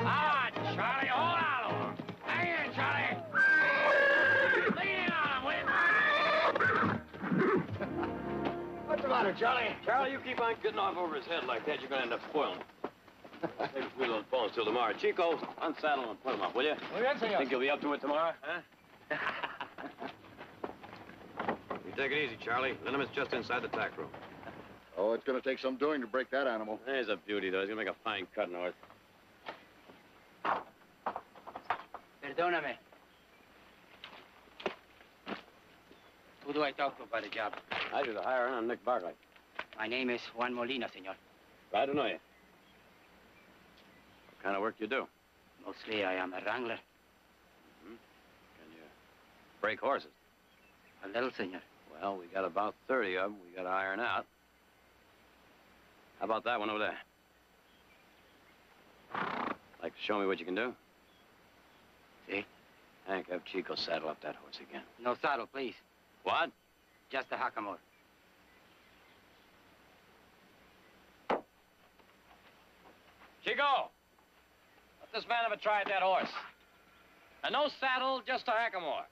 Ah, Charlie, hold on, Lord. Hang in, Charlie. Lean in on him, will you? What's the matter, Charlie? Charlie, you keep on getting off over his head like that, you're going to end up spoiling him. Take his little bones till tomorrow. Chico, unsaddle him and put him up, will you? Muy bien, señor. Think you'll be up to it tomorrow, huh? You take it easy, Charlie. Liniment just inside the tack room. Oh, it's going to take some doing to break that animal. He's a beauty, though. He's going to make a fine cut north. Perdóname. Who do I talk to about the job? I do the hiring on Nick Barkley. My name is Juan Molina, senor. Glad to know you. What kind of work you do? Mostly I am a wrangler. Mm-hmm. Can you break horses? A little, senor. Well, we got about 30 of them we got to iron out. How about that one over there? Like to show me what you can do? See? Hank, have Chico saddle up that horse again. No saddle, please. What? Just a hackamore. Chico! Let this man have a try at that horse. And no saddle, just a hackamore.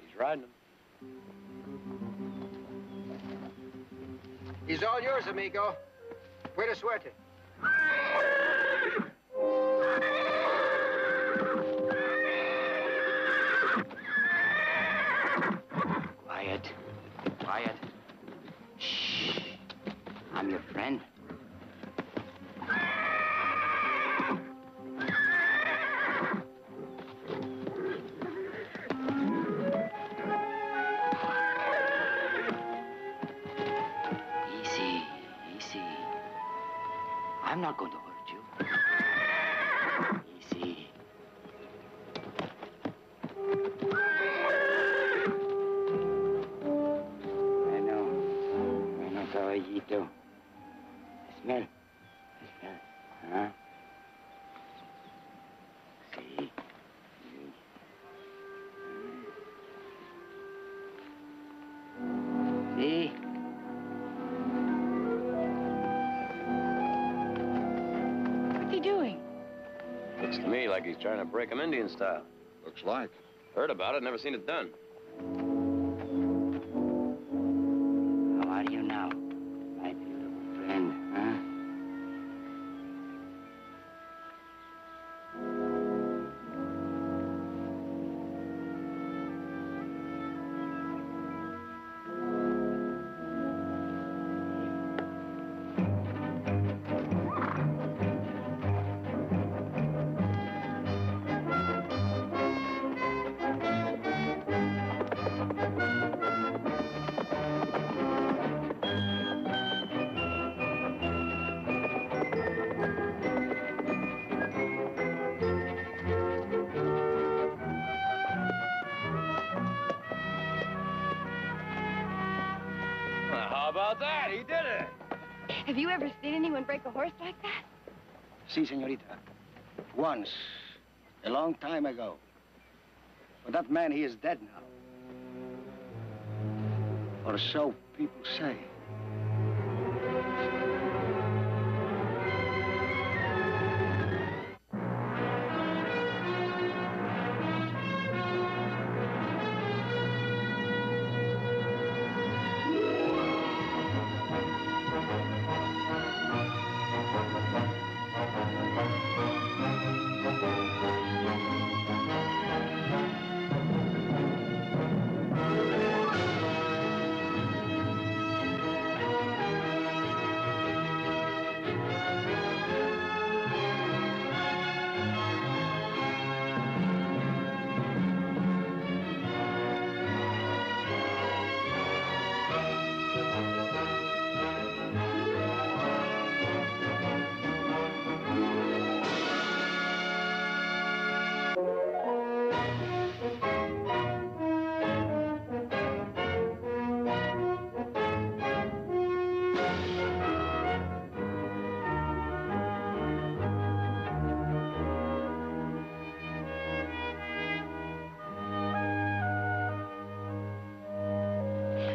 He's riding him. He's all yours, amigo. Puede suerte. Quiet. Quiet. Shh. I'm your friend. I'm not going to hurt you. Easy. Bueno, caballito. Smell. Smell. Huh? See. See. Doing? Looks to me like he's trying to break him Indian style. Looks like. Heard about it, never seen it done. How are you now, my beautiful friend, huh? That, he did it. Have you ever seen anyone break a horse like that? Si, señorita. Once. A long time ago. But that man, he is dead now. Or so people say.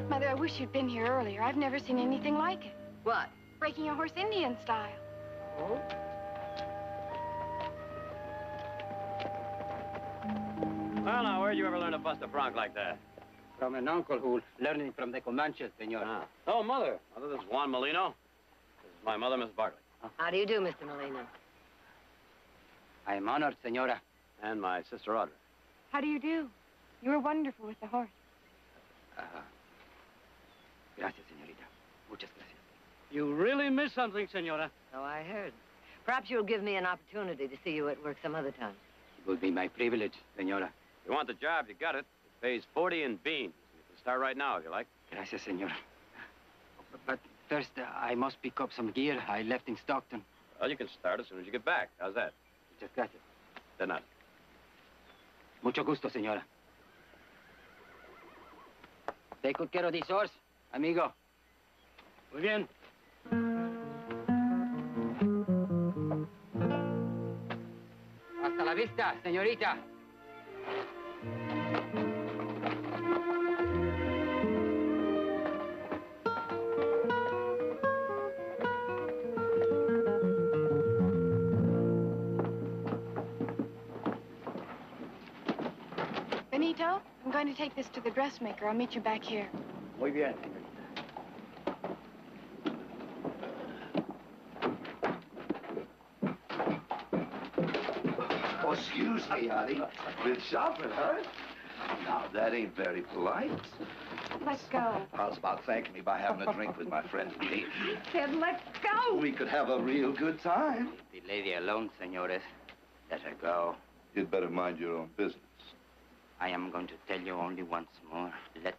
Mother, I wish you'd been here earlier. I've never seen anything like it. What? breaking a horse Indian style. Oh? Well, now, where'd you ever learn to bust a bronc like that? From an uncle who learning from the Comanches, senor. Ah. Oh, Mother. Mother, this is Juan Molino. This is my mother, Miss Barkley. How do you do, Mr. Molina? I am honored, senora. And my sister, Audrey. How do you do? You were wonderful with the horse. Gracias, señorita. Muchas gracias. You really missed something, senora. So I heard. Perhaps you'll give me an opportunity to see you at work some other time. It will be my privilege, senora. If you want the job, you got it. It pays 40 in beans. You can start right now, if you like. Gracias, senora. But first, I must pick up some gear I left in Stockton. Well, you can start as soon as you get back. How's that? Muchas gracias. De nada. Mucho gusto, señora. Take good care of this horse, amigo. Muy bien. Hasta la vista, señorita. Benito, I'm going to take this to the dressmaker. I'll meet you back here. Muy bien. Oh, excuse me, honey. Been shopping, huh? Now, that ain't very polite. Let's go. How's about thanking me by having a drink with my friend Lee? I said, let's go. We could have a real good time. The lady alone, senores. Let her go. You'd better mind your own business. I am going to tell you only once more. Let...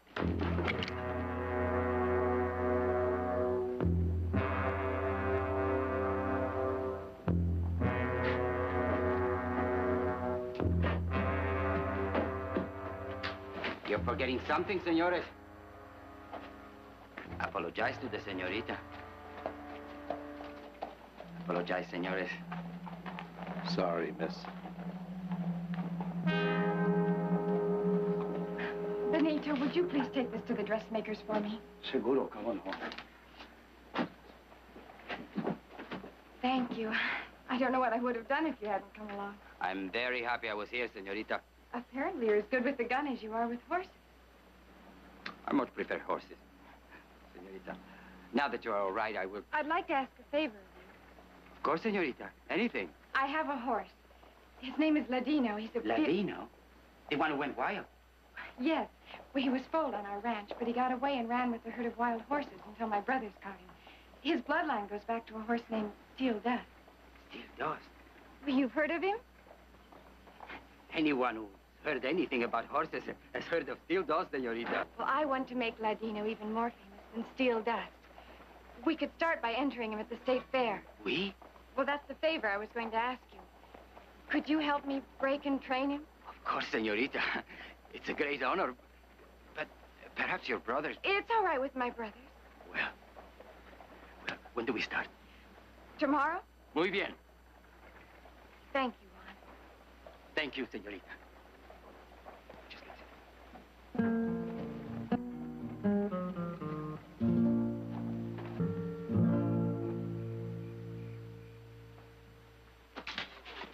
You're forgetting something, senores. Apologize to the señorita. Apologize, senores. Sorry, miss. Benito, would you please take this to the dressmakers for me? Seguro, cómo no. Thank you. I don't know what I would have done if you hadn't come along. I'm very happy I was here, señorita. Apparently, you're as good with the gun as you are with horses. I much prefer horses, señorita. Now that you're all right, I will... I'd like to ask a favor of you. Of course, señorita. Anything. I have a horse. His name is Ladino. He's a... Ladino? The one who went wild? Yes. Well, he was foaled on our ranch, but he got away and ran with a herd of wild horses until my brothers caught him. His bloodline goes back to a horse named Steel Dust. Steel Dust? Well, you've heard of him? Anyone who's heard anything about horses has heard of Steel Dust, señorita. Well, I want to make Ladino even more famous than Steel Dust. We could start by entering him at the state fair. We? Well, that's the favor I was going to ask you. Could you help me break and train him? Of course, señorita. It's a great honor. But perhaps your brothers... It's all right with my brothers. Well, when do we start? Tomorrow? Muy bien. Thank you, Juan. Thank you, señorita. Muchas gracias.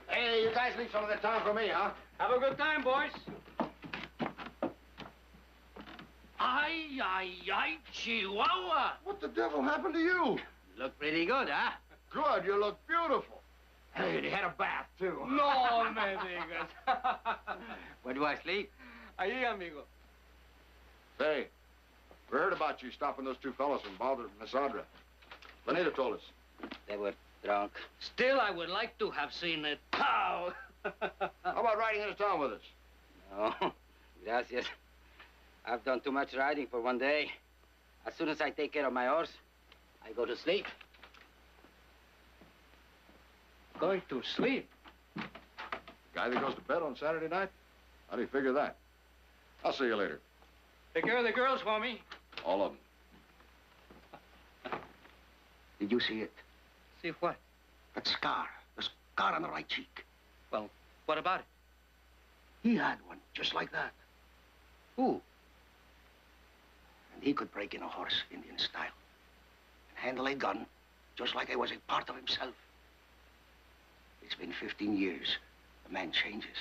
Hey, you guys leave some of that time for me, huh? Have a good time, boys. Ay, Chihuahua. What the devil happened to you? Look pretty good, huh? Good, you look beautiful. Hey, they had a bath, too. No me digas. Where do I sleep? Ahí, amigo. Say, we heard about you stopping those two fellows from bothering Miss Audrey. Benito told us. They were drunk. Still, I would like to have seen it. Pow! How about riding into town with us? No, gracias. I've done too much riding for one day. As soon as I take care of my horse, I go to sleep. Going to sleep? Guy that goes to bed on Saturday night? How do you figure that? I'll see you later. Take care of the girls for me. All of them. Did you see it? See what? That scar. The scar on the right cheek. Well, what about it? He had one just like that. Who? And he could break in a horse Indian style. And handle a gun just like I was a part of himself. It's been 15 years. The man changes.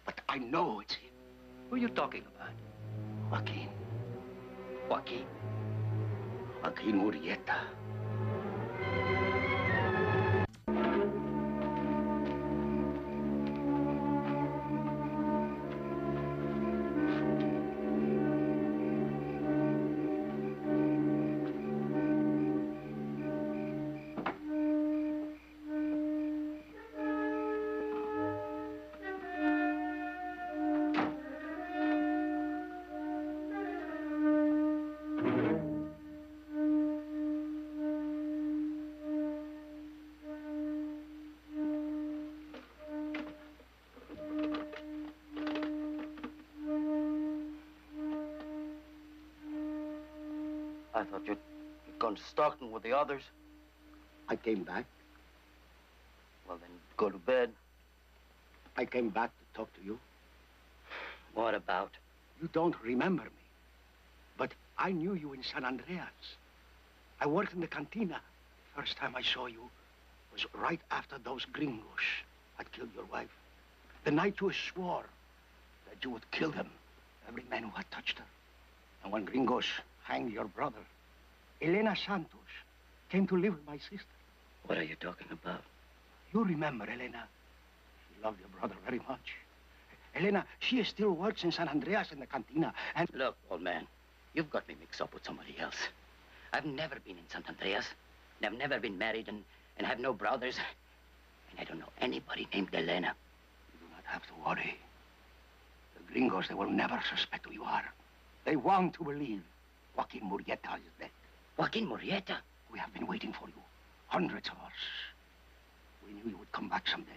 But I know it's him. Who are you talking about? Joaquin. Joaquin. Joaquin Murrieta. I thought you'd gone to Stockton with the others. I came back. Well, then go to bed. I came back to talk to you. What about? You don't remember me. But I knew you in San Andreas. I worked in the cantina. The first time I saw you was right after those gringos had killed your wife. The night you swore that you would kill them, every man who had touched her. And when gringos hanged your brother, Elena Santos came to live with my sister. What are you talking about? You remember Elena. She loved your brother very much. Elena, she still works in San Andreas in the cantina, and... Look, old man, you've got me mixed up with somebody else. I've never been in San Andreas, and I've never been married, and have no brothers. And I don't know anybody named Elena. You do not have to worry. The gringos, they will never suspect who you are. They want to believe Joaquin Murrieta is dead. Joaquin Murrieta? We have been waiting for you. Hundreds of us. We knew you would come back someday.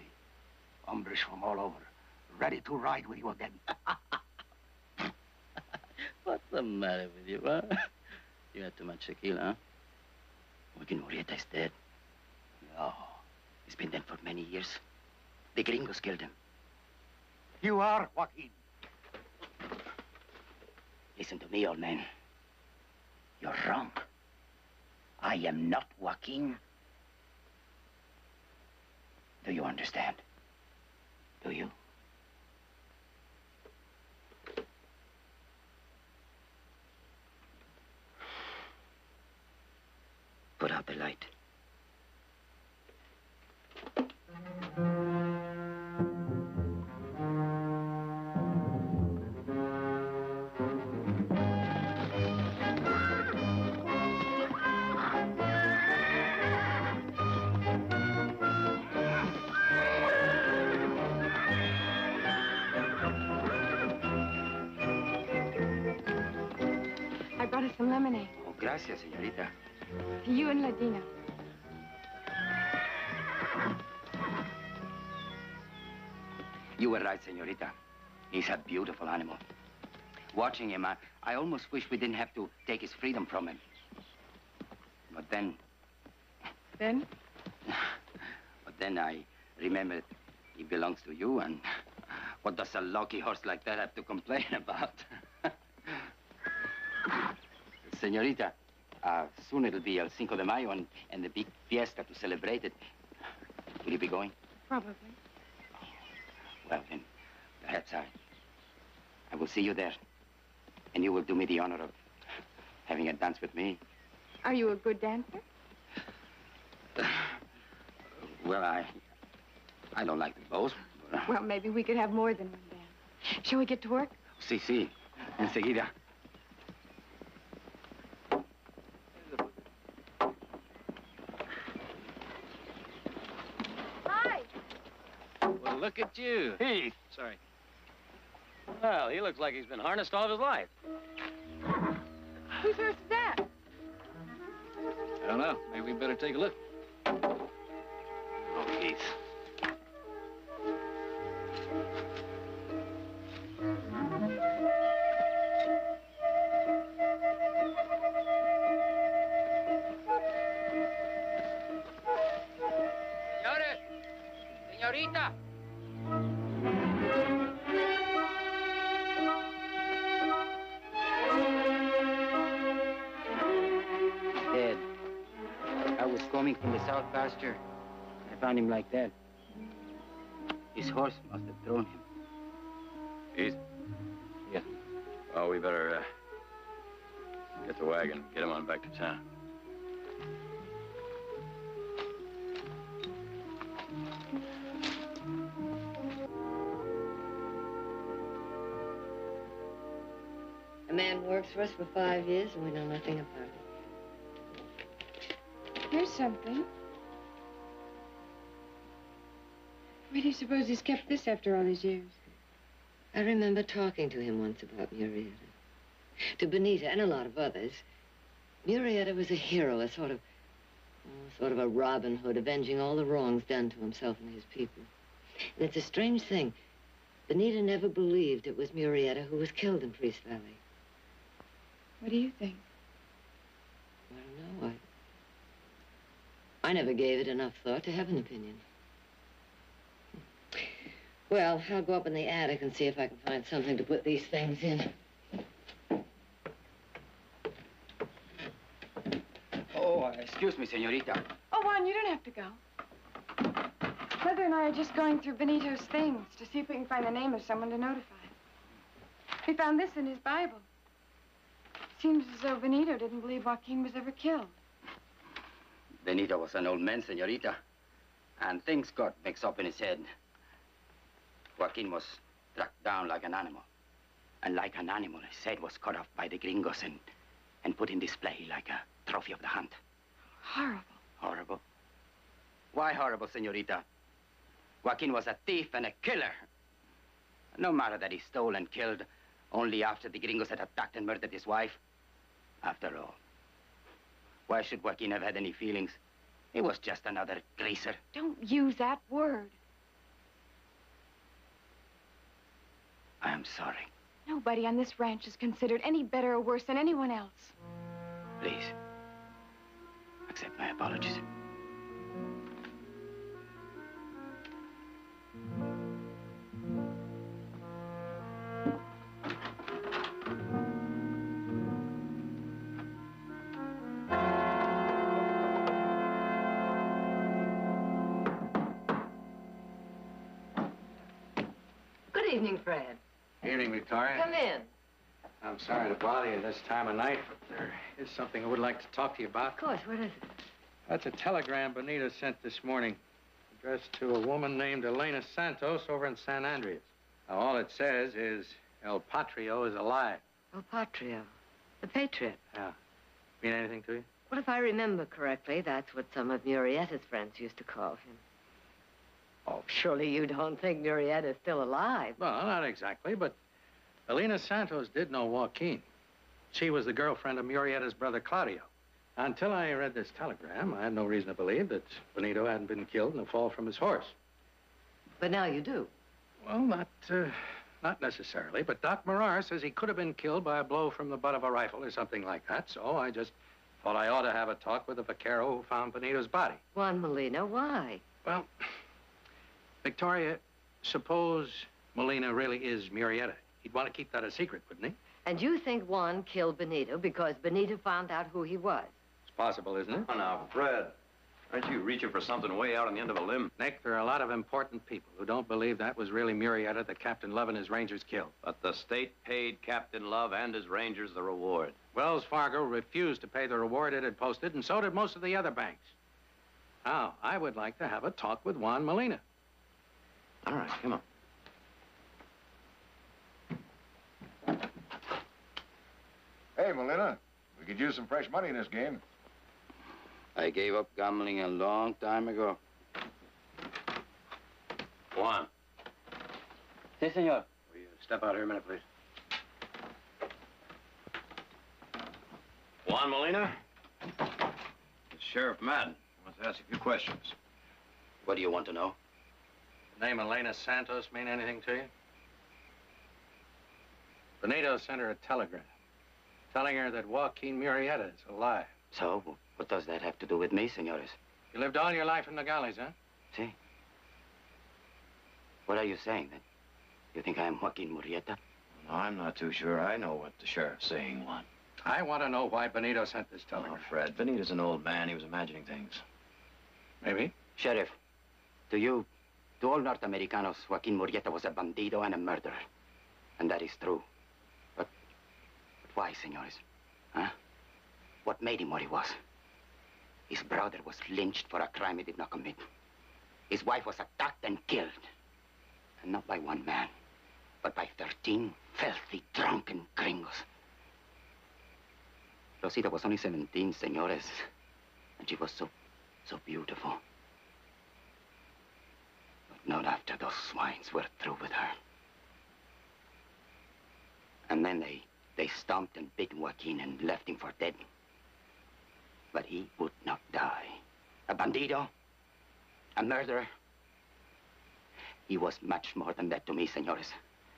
Hombres from all over, ready to ride with you again. What's the matter with you, huh? You had too much tequila, huh? Joaquin Murrieta is dead. No. He's been dead for many years. The gringos killed him. You are Joaquin. Listen to me, old man. You're wrong. I am not Joaquin. Do you understand? Do you? Put out the light. I brought us some lemonade. Oh, gracias, señorita. To you and Ladina. You were right, señorita. He's a beautiful animal. Watching him, I almost wish we didn't have to take his freedom from him. But then... Then? But then I remembered he belongs to you, and what does a lucky horse like that have to complain about? Señorita, soon it'll be El Cinco de Mayo and the big fiesta to celebrate it. Will you be going? Probably. Well, then, perhaps I will see you there. And you will do me the honor of having a dance with me. Are you a good dancer? Well, I don't like to boast. But, Well, maybe we could have more than one dance. Shall we get to work? Sí. Enseguida. Hi. Well, look at you. Heath. Sorry. Well, he looks like he's been harnessed all of his life. Whose horse is that? I don't know. Maybe we better take a look. Oh, Heath. Señores, señorita. Dead. I was going roaming from the south pasture. I found him like that. His horse must have thrown him. Heath? Yeah. Oh, we better get the wagon, get him on back to town. A man works for us for 5 years and we know nothing about it. Here's something. Where do you suppose he's kept this after all these years? I remember talking to him once about Murrieta. To Benita and a lot of others, Murrieta was a hero, a sort of a Robin Hood, avenging all the wrongs done to himself and his people. And it's a strange thing. Benita never believed it was Murrieta who was killed in Priest Valley. What do you think? I don't know. I never gave it enough thought to have an opinion. Well, I'll go up in the attic and see if I can find something to put these things in. Oh, excuse me, señorita. Oh, Juan, you don't have to go. Mother and I are just going through Benito's things to see if we can find the name of someone to notify. We found this in his Bible. Seems as though Benito didn't believe Joaquin was ever killed. Benito was an old man, señorita. And things got mixed up in his head. Joaquin was struck down like an animal. And like an animal, his head was cut off by the gringos and put in display like a trophy of the hunt. Horrible. Horrible? Why horrible, señorita? Joaquin was a thief and a killer. No matter that he stole and killed only after the gringos had attacked and murdered his wife. After all, why should Joaquin have had any feelings? He was just another greaser. Don't use that word. I am sorry. Nobody on this ranch is considered any better or worse than anyone else. Please, accept my apologies. Good evening, Fred. Evening, Victoria. Come in. I'm sorry to bother you this time of night, but there is something I would like to talk to you about. Of course, what is it? That's a telegram Benito sent this morning, addressed to a woman named Elena Santos over in San Andreas. Now, all it says is El Patrio is alive. El Patrio, the patriot. Yeah. Mean anything to you? Well, if I remember correctly, that's what some of Murrieta's friends used to call him. Oh, surely you don't think Murrieta's still alive? Well, not exactly, but Elena Santos did know Joaquin. She was the girlfriend of Murrieta's brother, Claudio. Until I read this telegram, I had no reason to believe that Benito hadn't been killed in a fall from his horse. But now you do. Well, not necessarily, but Doc Morar says he could have been killed by a blow from the butt of a rifle or something like that, so I just thought I ought to have a talk with the vaquero who found Benito's body. Juan Molina, why? Well, Victoria, suppose Molina really is Murrieta. He'd want to keep that a secret, wouldn't he? And you think Juan killed Benito because Benito found out who he was? It's possible, isn't it? Oh, now, Fred, aren't you reaching for something way out on the end of a limb? Nick, there are a lot of important people who don't believe that was really Murrieta that Captain Love and his Rangers killed. But the state paid Captain Love and his Rangers the reward. Wells Fargo refused to pay the reward it had posted, and so did most of the other banks. Now, I would like to have a talk with Juan Molina. All right, come on. Hey, Molina, we could use some fresh money in this game. I gave up gambling a long time ago. Juan. Si, senor. Will you step out here a minute, please? Juan Molina? It's Sheriff Madden. Wants to ask you a few questions. What do you want to know? The name Elena Santos mean anything to you? Benito sent her a telegram telling her that Joaquin Murrieta is alive. So, what does that have to do with me, senores? You lived all your life in the galleys, huh? Si. What are you saying, then? You think I am Joaquin Murrieta? No, I'm not too sure. I know what the sheriff's saying, Juan. I want to know why Benito sent this telegram. Oh, Fred, Benito's an old man. He was imagining things. Maybe. Sheriff, to all North Americanos, Joaquin Murrieta was a bandido and a murderer. And that is true. But why, senores? Huh? What made him what he was? His brother was lynched for a crime he did not commit. His wife was attacked and killed. And not by one man, but by 13 filthy, drunken gringos. Rosita was only 17, senores. And she was so beautiful. But not after those swines were through with her. And then they stomped and beat Joaquin and left him for dead. But he would not die. A bandido, a murderer. He was much more than that to me, senores.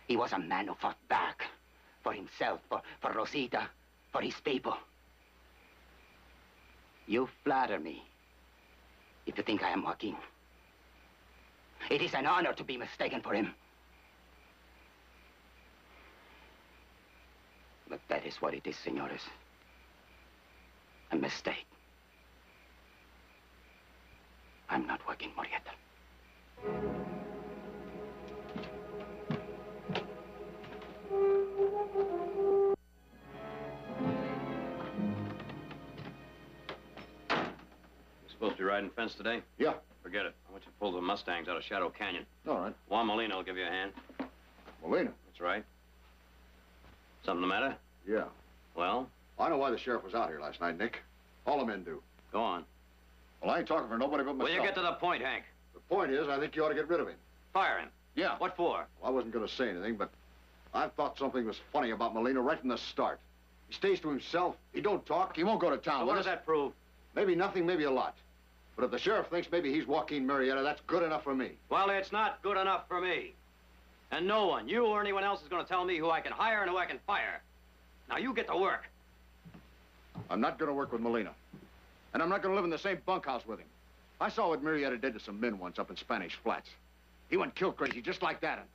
He was a man who fought back for himself, for Rosita, for his people. You flatter me if you think I am Joaquin. It is an honor to be mistaken for him. But that is what it is, senores. A mistake. I'm not Joaquin Murrieta. Supposed to be riding fence today? Yeah. Forget it. I want you to pull the Mustangs out of Shadow Canyon. All right. Juan Molina will give you a hand. Molina? That's right. Something the matter? Yeah. Well? I know why the sheriff was out here last night, Nick. All the men do. Go on. Well, I ain't talking for nobody but myself. Will you get to the point, Hank? The point is, I think you ought to get rid of him. Fire him. Yeah. What for? Well, I wasn't going to say anything, but I thought something was funny about Molina right from the start. He stays to himself. He don't talk. He won't go to town So with what us. does that prove? Maybe nothing, maybe a lot. But if the sheriff thinks maybe he's Joaquin Murrieta, that's good enough for me. Well, it's not good enough for me. And no one, you or anyone else, is going to tell me who I can hire and who I can fire. Now, you get to work. I'm not going to work with Molina. And I'm not going to live in the same bunkhouse with him. I saw what Murrieta did to some men once up in Spanish Flats. He went kill crazy just like that. And,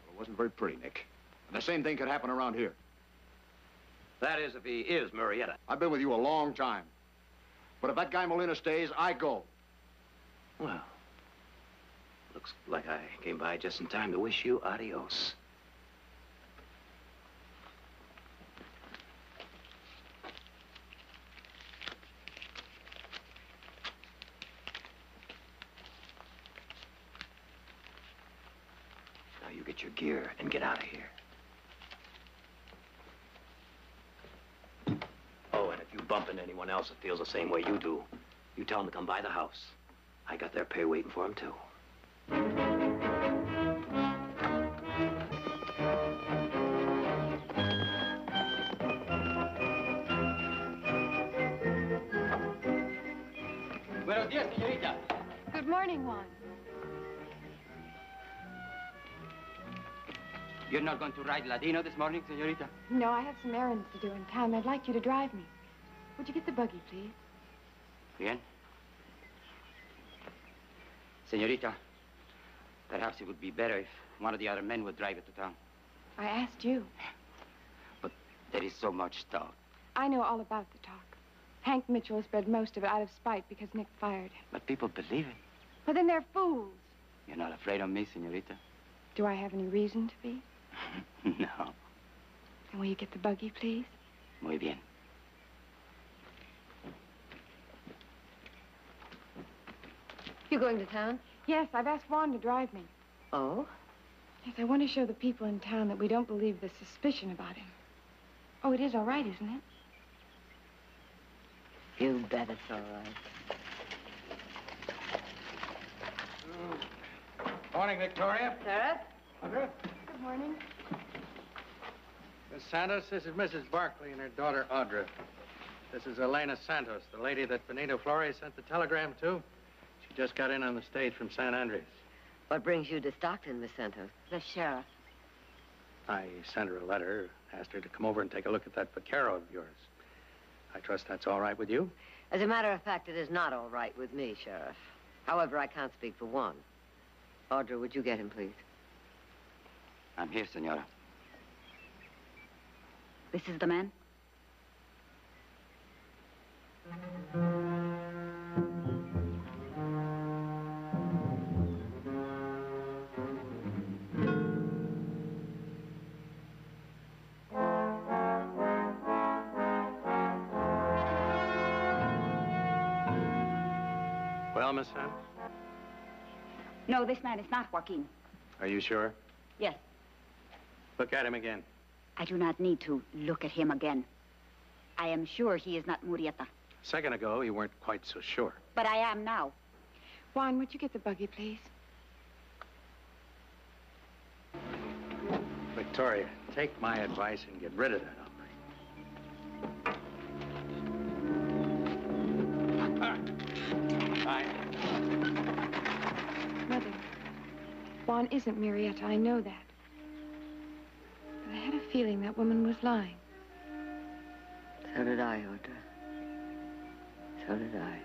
well, it wasn't very pretty, Nick. And the same thing could happen around here. That is, if he is Murrieta. I've been with you a long time. But if that guy Molina stays, I go. Well, looks like I came by just in time to wish you adios. Now you get your gear and get out of here. Oh, and if you bump into anyone else that feels the same way you do, you tell them to come by the house. I got their pay waiting for them, too. Buenos días, señorita. Good morning, Juan. You're not going to ride Ladino this morning, señorita? No, I have some errands to do in town. I'd like you to drive me. Would you get the buggy, please? Bien. Señorita, perhaps it would be better if one of the other men would drive it to town. I asked you. But there is so much talk. I know all about the talk. Hank Mitchell has spread most of it out of spite because Nick fired him. But people believe it. But then they're fools. You're not afraid of me, señorita? Do I have any reason to be? No. Then will you get the buggy, please? Muy bien. You going to town? Yes, I've asked Juan to drive me. Oh? Yes, I want to show the people in town that we don't believe the suspicion about him. Oh, it is all right, isn't it? You bet it's all right. Morning, Victoria. Sheriff? Good morning. Miss Santos, this is Mrs. Barkley and her daughter, Audra. This is Elena Santos, the lady that Benito Flores sent the telegram to. She just got in on the stage from San Andres. What brings you to Stockton, Miss Santos? The sheriff. I sent her a letter, asked her to come over and take a look at that vaquero of yours. I trust that's all right with you? As a matter of fact, it is not all right with me, Sheriff. However, I can't speak for one. Audra, would you get him, please? I'm here, senora. This is the man? Well, Miss Santos? No, this man is not Joaquin. Are you sure? Yes. Look at him again. I do not need to look at him again. I am sure he is not Murrieta. A second ago, you weren't quite so sure. But I am now. Juan, would you get the buggy, please? Victoria, take my advice and get rid of that hombre. Hi. Mother, Juan isn't Murrieta. I know that. But I had a feeling that woman was lying. So did I, Audra. So did I.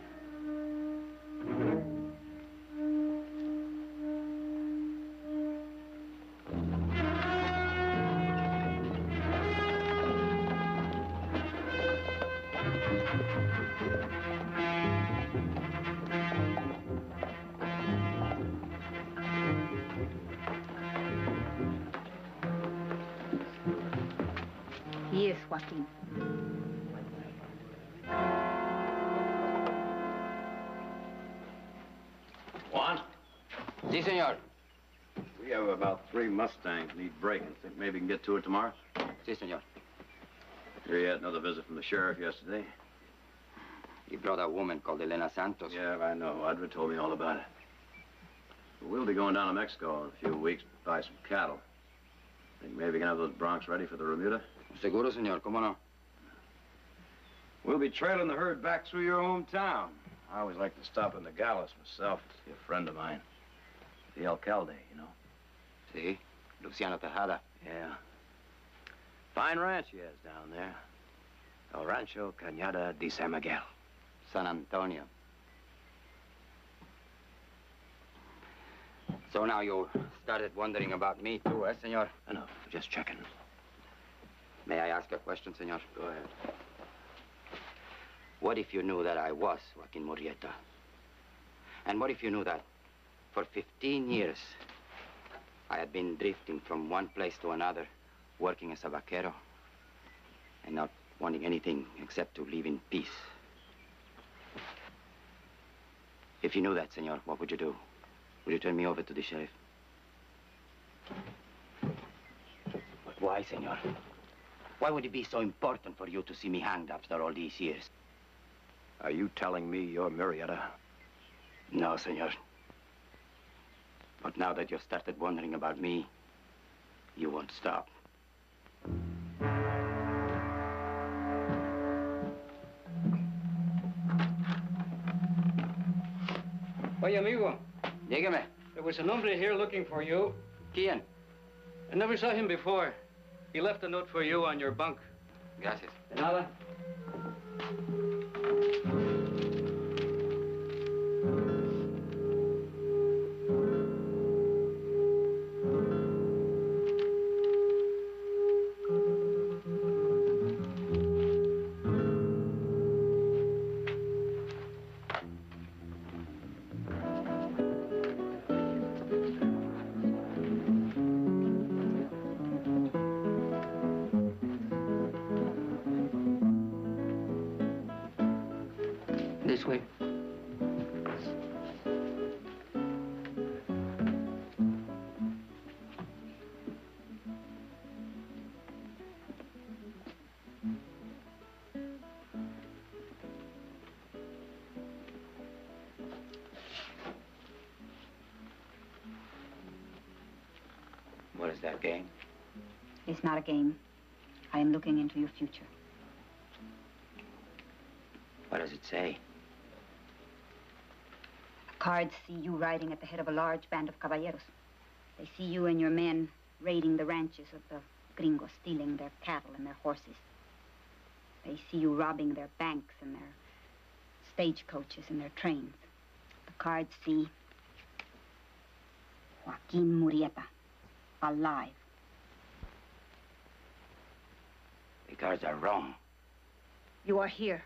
He is Joaquin. Juan? Si, senor. We have about 3 Mustangs need breaking. Think maybe we can get to it tomorrow? Si, senor. Here you had another visit from the sheriff yesterday. He brought a woman called Elena Santos. Yeah, I know. Audra told me all about it. We'll be going down to Mexico in a few weeks to buy some cattle. Think maybe we can have those broncs ready for the remuda? Seguro, senor. ¿Cómo no? We'll be trailing the herd back through your hometown. I always like to stop in the Gallows myself to see a friend of mine. The alcalde, you know. Si. Luciano Tejada. Yeah. Fine ranch he has down there. El Rancho Cañada de San Miguel. San Antonio. So now you started wondering about me too, eh, senor? No, just checking. May I ask a question, senor? Go ahead. What if you knew that I was Joaquin Murrieta? And what if you knew that for 15 years I had been drifting from one place to another, working as a vaquero, and not wanting anything except to live in peace? If you knew that, senor, what would you do? Would you turn me over to the sheriff? But why, senor? Why would it be so important for you to see me hanged after all these years? Are you telling me you're Murrieta? No, senor. But now that you've started wondering about me, you won't stop. Oye, amigo. Dígame. There was an hombre here looking for you. ¿Quién? I never saw him before. He left a note for you on your bunk. Gracias. De nada. This way. What is that game? It's not a game. I am looking into your future. What does it say? The cards see you riding at the head of a large band of caballeros. They see you and your men raiding the ranches of the gringos, stealing their cattle and their horses. They see you robbing their banks and their stagecoaches and their trains. The cards see Joaquin Murrieta, alive. The cards are wrong. You are here.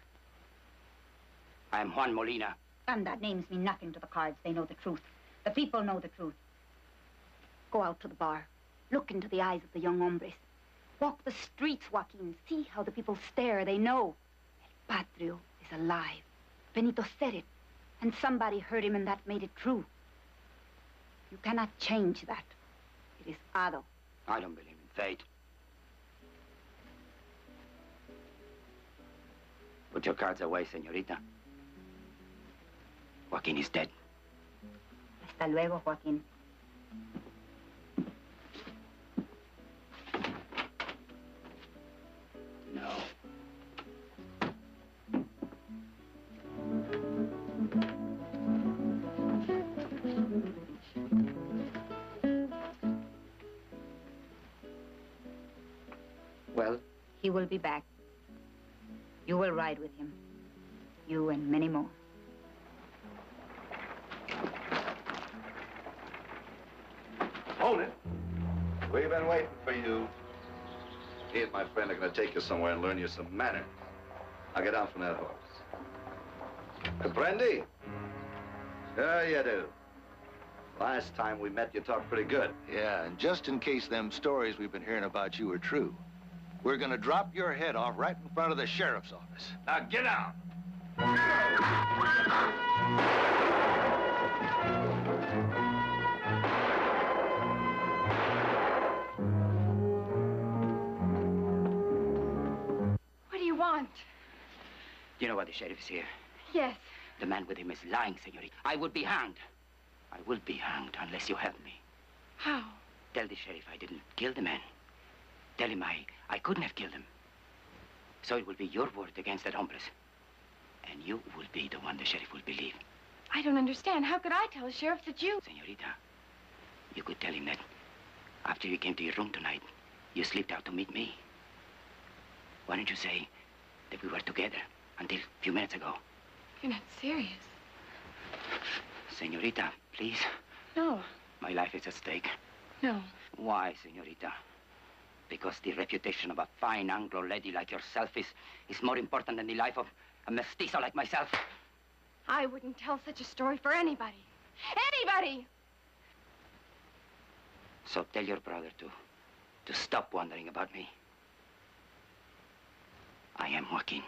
I am Juan Molina. And that names mean nothing to the cards. They know the truth. The people know the truth. Go out to the bar. Look into the eyes of the young hombres. Walk the streets, Joaquin. See how the people stare. They know. El Patrio is alive. Benito said it. And somebody heard him and that made it true. You cannot change that. It is Ado. I don't believe in fate. Put your cards away, señorita. Joaquin is dead. Hasta luego, Joaquin. No. Well? He will be back. You will ride with him. You and many more. Hold it. We've been waiting for you. He and my friend are going to take you somewhere and learn you some manners. Now get down from that horse. Comprende? Sure you do. Last time we met, you talked pretty good. Yeah, and just in case them stories we've been hearing about you are true, we're gonna drop your head off right in front of the sheriff's office. Now get down. What do you want? You know why the sheriff is here? Yes. The man with him is lying, señorita. I will be hanged. I will be hanged unless you help me. How? Tell the sheriff I didn't kill the man. Tell him I couldn't have killed him. So it will be your word against that homeless. And you will be the one the sheriff will believe. I don't understand. How could I tell the sheriff that you... Señorita, you could tell him that after you came to your room tonight, you slipped out to meet me. Why don't you say that we were together until a few minutes ago? You're not serious. Señorita, please. No. My life is at stake. No. Why, señorita? Because the reputation of a fine Anglo lady like yourself is more important than the life of a mestizo like myself. I wouldn't tell such a story for anybody. Anybody! So tell your brother to stop wondering about me. I am Joaquin.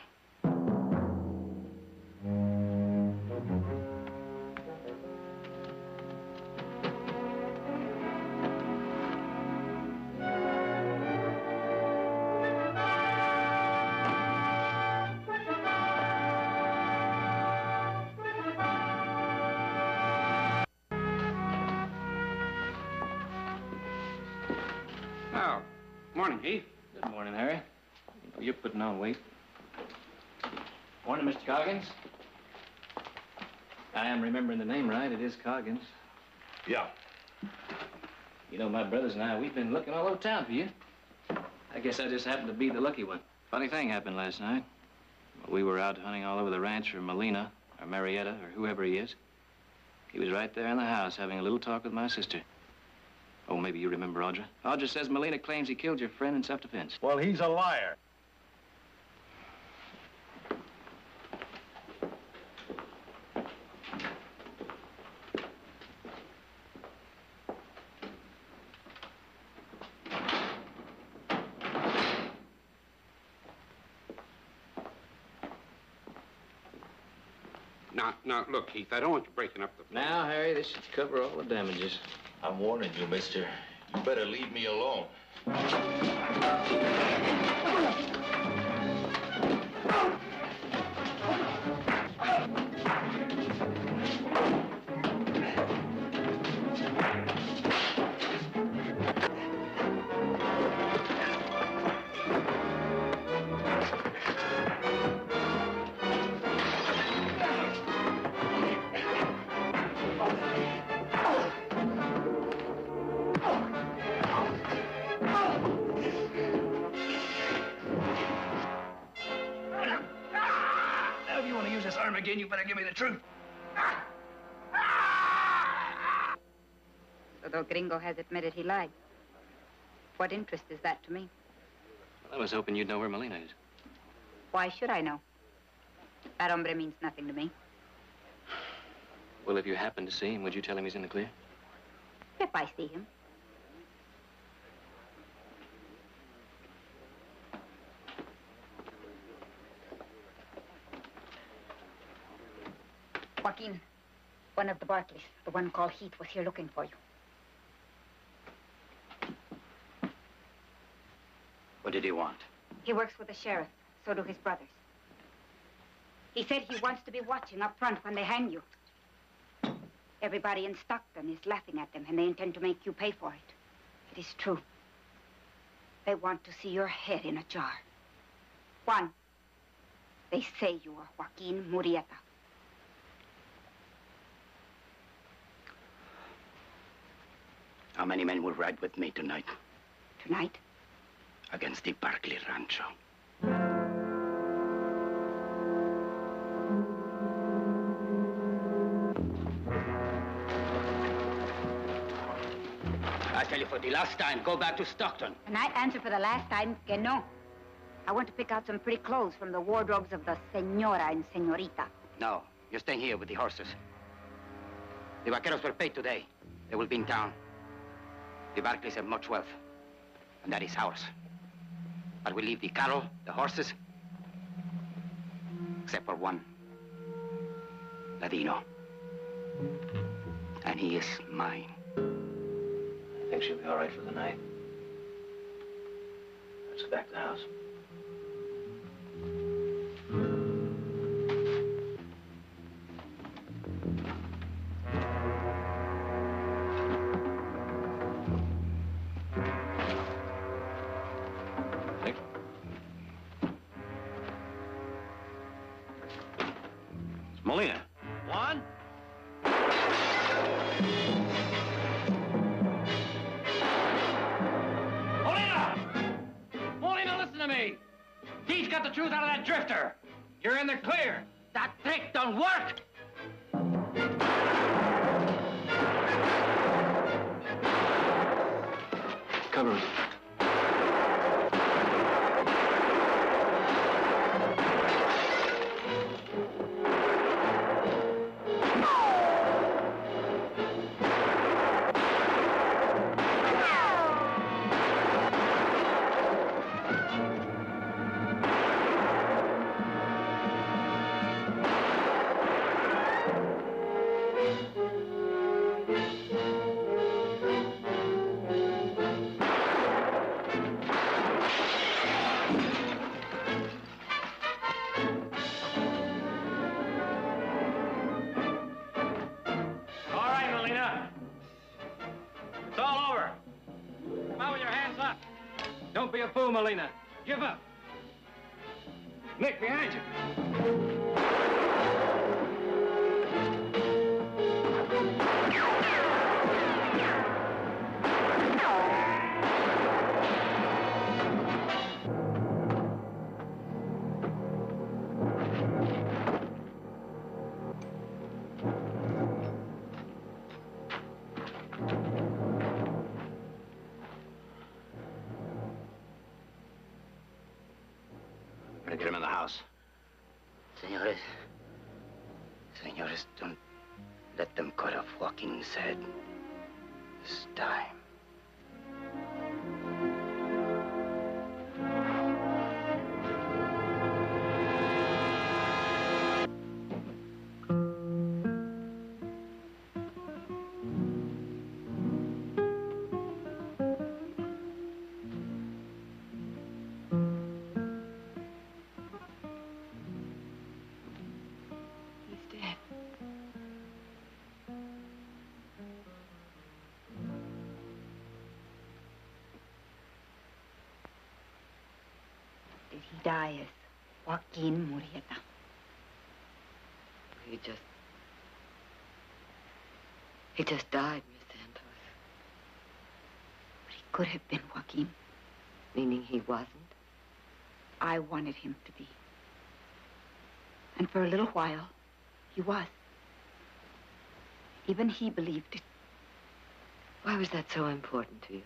Morning, Heath. Good morning, Harry. You're putting on weight. Morning, Mr. Coggins. I am remembering the name right. It is Coggins. Yeah. You know, my brothers and I, we've been looking all over town for you. I guess I just happened to be the lucky one. Funny thing happened last night. We were out hunting all over the ranch for Molina, or Marietta, or whoever he is. He was right there in the house having a little talk with my sister. Oh, maybe you remember Audra. Audra says Molina claims he killed your friend in self-defense. Well, he's a liar. Now, look, Heath, I don't want you breaking up the... Now, Harry, this should cover all the damages. I'm warning you, mister. You better leave me alone. Again, you better give me the truth. So the gringo has admitted he lied. What interest is that to me? Well, I was hoping you'd know where Molina is. Why should I know? That hombre means nothing to me. Well, if you happen to see him, would you tell him he's in the clear? If I see him. Joaquin. One of the Barkleys, the one called Heath, was here looking for you. What did he want? He works with the sheriff. So do his brothers. He said he wants to be watching up front when they hang you. Everybody in Stockton is laughing at them, and they intend to make you pay for it. It is true. They want to see your head in a jar. Juan, they say you are Joaquin Murrieta. How many men will ride with me tonight? Tonight? Against the Barkley Rancho. I tell you for the last time, go back to Stockton. And I answer for the last time que no. I want to pick out some pretty clothes from the wardrobes of the senora and senorita. No, you're staying here with the horses. The vaqueros were paid today. They will be in town. The Barkleys have much wealth, and that is ours. But we leave the cattle, the horses, except for one, Ladino. And he is mine. I think she'll be all right for the night. Let's go back to the house. Molina. Juan? Molina, listen to me. He's got the truth out of that drifter. You're in the clear. That trick don't work. Cover me. Don't be a fool, Molina. Give up. Nick, behind you. Get him in the house. Senores, don't let them cut off Joaquin's head this time. He die as Joaquin Murrieta. He just died, Miss Santos. But he could have been Joaquin. Meaning he wasn't? I wanted him to be. And for a little while, he was. Even he believed it. Why was that so important to you?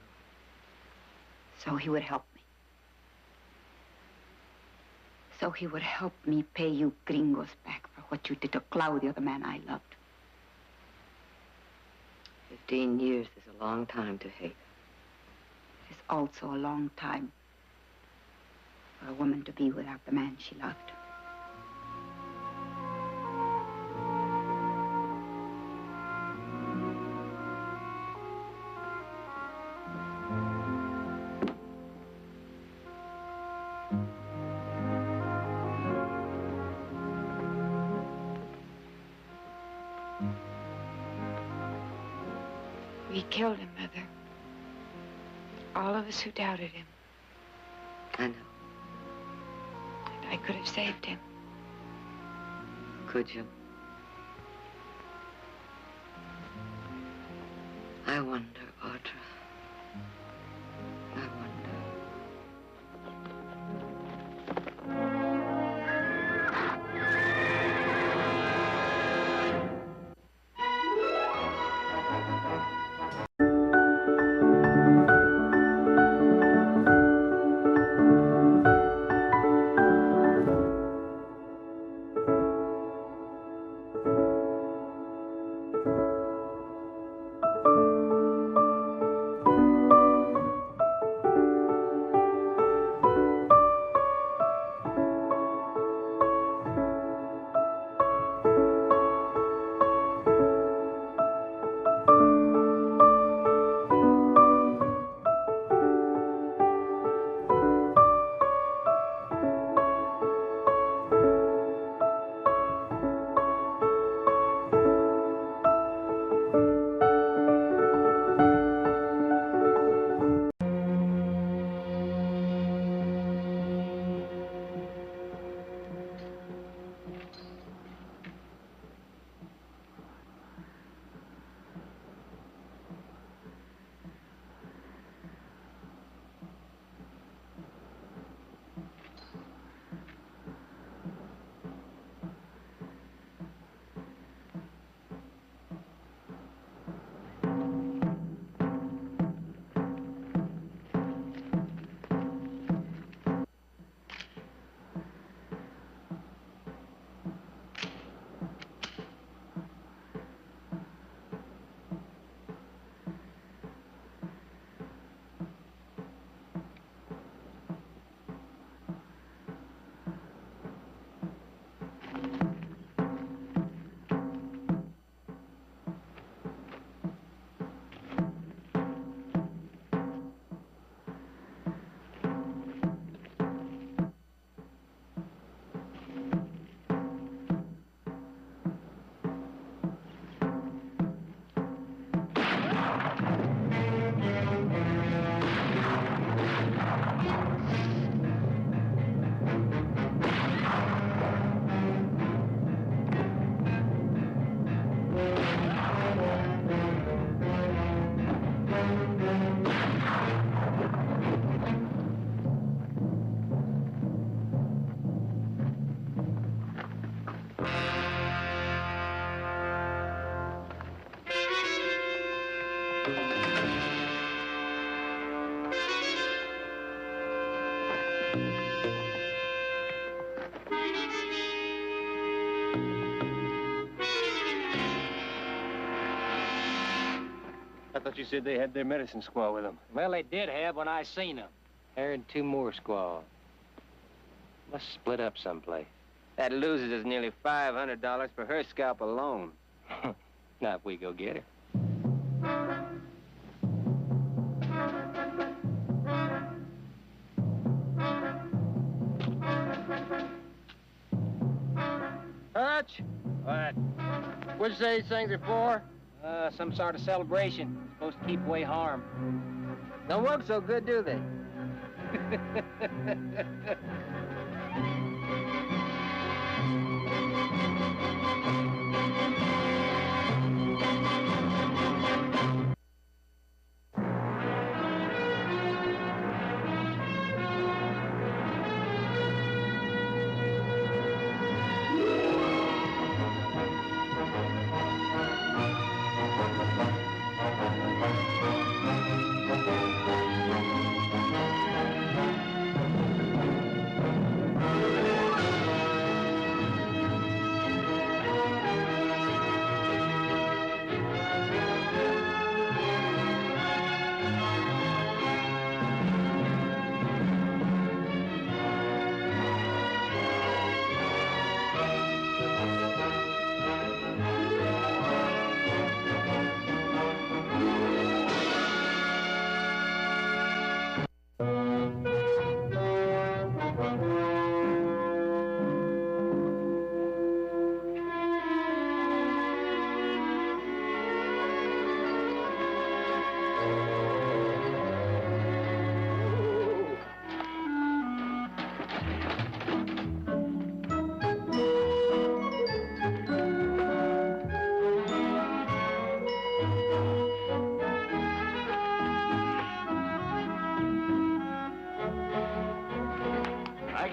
So he would help me. So he would help me pay you gringos back for what you did to Claudio, the man I loved. 15 years is a long time to hate. It is also a long time for a woman to be without the man she loved. We killed him, Mother. All of us who doubted him. I know. And I could have saved him. Could you? I wonder, Audra. I wonder. I thought you said they had their medicine squaw with them. Well, they did have when I seen them. Heard 2 more squaws. Must split up someplace. That loses us nearly $500 for her scalp alone. Now, if we go get her. Hutch? What? What'd you say these things are for? Some sort of celebration. Supposed to keep away harm. Don't work so good, do they?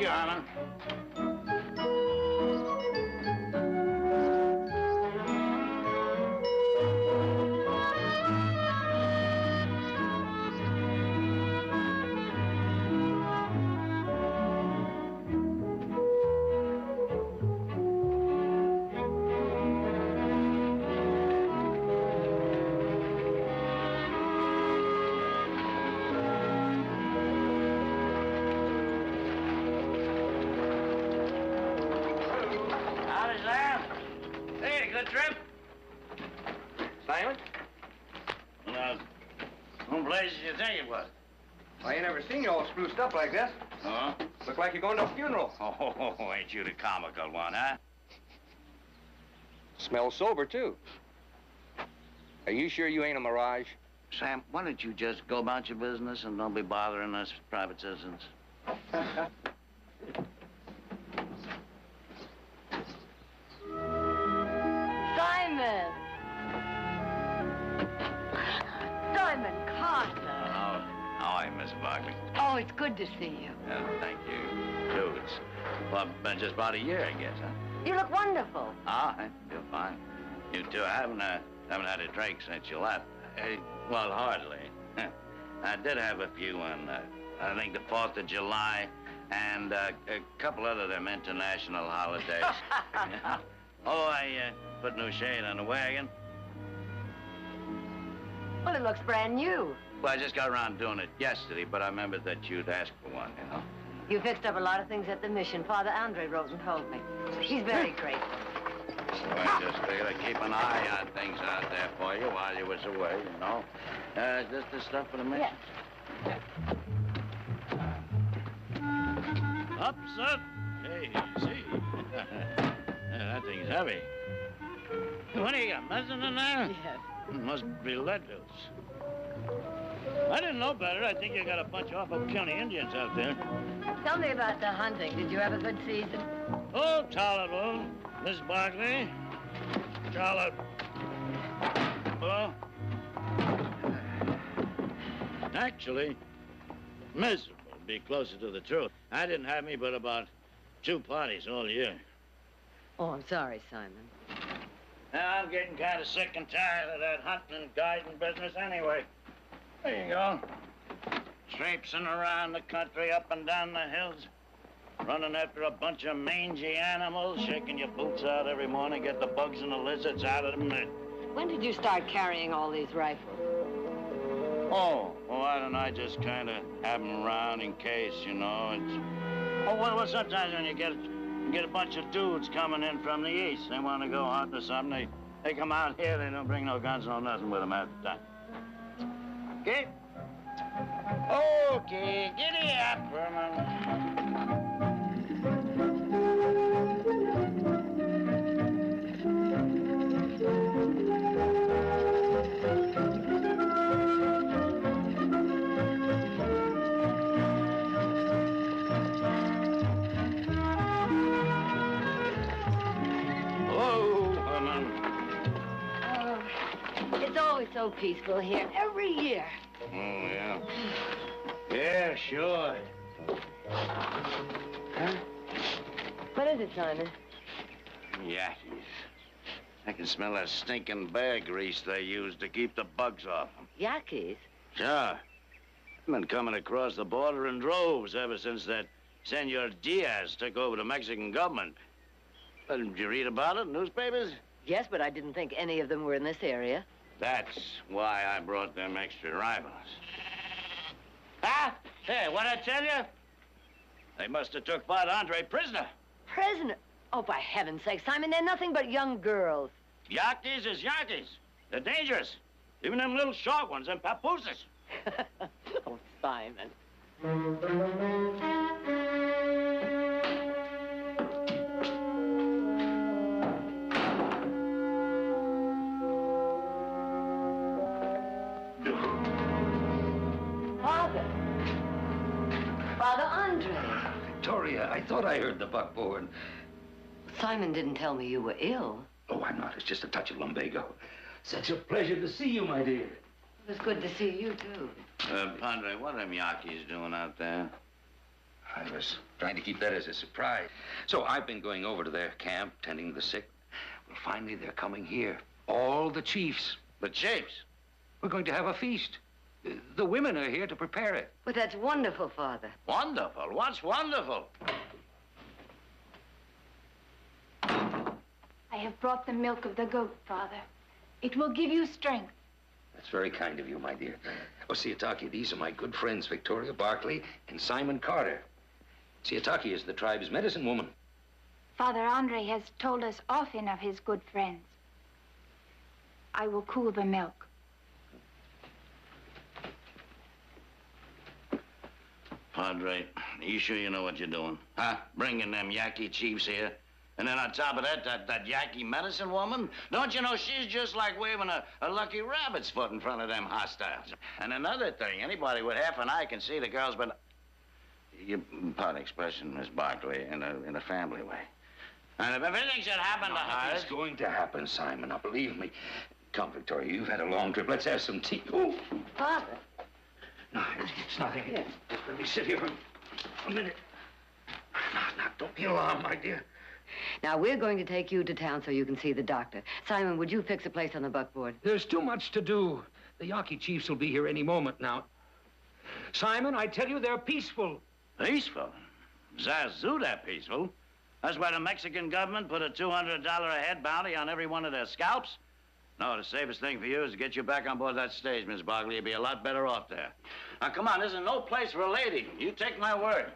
you, Harlan. Simon? Well, whom places you think it was? I ain't never seen you all spruced up like this. Oh? Look like you're going to a funeral. Oh, ain't you the comical one, huh? Smells sober, too. Are you sure you ain't a mirage? Sam, why don't you just go about your business and don't be bothering us private citizens? Simon! Simon Carter! How are you, Miss Barkley? Oh, it's good to see you. Thank you. Too. It's, well, been just about a year, I guess, huh? You look wonderful. Ah, I feel fine. You too. I haven't had a drink since you left. Well, hardly. I did have a few on, I think the 4th of July and a couple other them international holidays. Oh, I put new shade on the wagon. Well, it looks brand new. Well, I just got around doing it yesterday, but I remembered that you'd asked for one, you know. You fixed up a lot of things at the mission. Father Andre wrote and told me. He's very grateful. So I just figured I'd keep an eye on things out there for you while you was away, you know. Is this the stuff for the mission? Yes. Up, son. Hey, see. That thing's heavy. What do you got, medicine in there? Yes. Must be lead pills. I didn't know better. I think you got a bunch of awful puny Indians out there. Tell me about the hunting. Did you have a good season? Oh, tolerable. Miss Barkley. Tolerable. Well, actually, miserable would be closer to the truth. I didn't have me but about 2 parties all year. Oh, I'm sorry, Simon. Now, I'm getting kind of sick and tired of that hunting and guiding business anyway. There you go. Traipsing around the country, up and down the hills, running after a bunch of mangy animals, shaking your boots out every morning, get the bugs and the lizards out of them. When did you start carrying all these rifles? Oh, why don't I just kind of have them around in case, you know? It's... Oh, well, sometimes when you get a bunch of dudes coming in from the east, they want to go hunting or something, they come out here, they don't bring no guns, no nothing with them half the time. Okay? Okay, giddy up, Herman. It's always so peaceful here, every year. Oh, yeah. Yeah, sure. Huh? What is it, Simon? Yakkies. I can smell that stinking bear grease they use to keep the bugs off them. Yakkies? Sure. I've been coming across the border in droves ever since that Senor Diaz took over the Mexican government. Did you read about it in newspapers? Yes, but I didn't think any of them were in this area. That's why I brought them extra rifles. Ah! Hey, what'd I tell you? They must have took Father Andre prisoner. Prisoner? Oh, for heaven's sake, Simon, they're nothing but young girls. Yankees is Yankees. They're dangerous. Even them little short ones, them papooses. Oh, Simon. Father Andre. Victoria, I thought I heard the buckboard. Simon didn't tell me you were ill. Oh, I'm not. It's just a touch of lumbago. Such a pleasure to see you, my dear. It was good to see you, too. Andre, what are them Yankees doing out there? I was trying to keep that as a surprise. So I've been going over to their camp, tending the sick. Well, finally, they're coming here. All the chiefs. The chiefs? We're going to have a feast. The women are here to prepare it. But that's wonderful, Father. Wonderful? What's wonderful? I have brought the milk of the goat, Father. It will give you strength. That's very kind of you, my dear. Oh, Siataki, these are my good friends, Victoria Barkley and Simon Carter. Siataki is the tribe's medicine woman. Father Andre has told us often of his good friends. I will cool the milk. Padre, you sure you know what you're doing? Huh? Bringing them Yaqui chiefs here? And then on top of that, that Yaqui medicine woman? Don't you know she's just like waving a lucky rabbit's foot in front of them hostiles? And another thing, anybody with half an eye can see the girl's been... You pardon expression, Miss Barkley, in a family way. And if anything should happen to her... It's going to happen, Simon. Now, believe me. Come, Victoria, you've had a long trip. Let's have some tea. Oh. Father. No, it's nothing. Yes. Just let me sit here for a minute. Now, don't be alarmed, my dear. Now, we're going to take you to town so you can see the doctor. Simon, would you fix a place on the buckboard? There's too much to do. The Yaqui chiefs will be here any moment now. Simon, I tell you, they're peaceful. Peaceful? Zazu, they're peaceful. That's why the Mexican government put a $200 a head bounty on every one of their scalps. No, the safest thing for you is to get you back on board that stage, Miss Barkley. You'll be a lot better off there. Now, come on, this is no place for a lady. You take my word.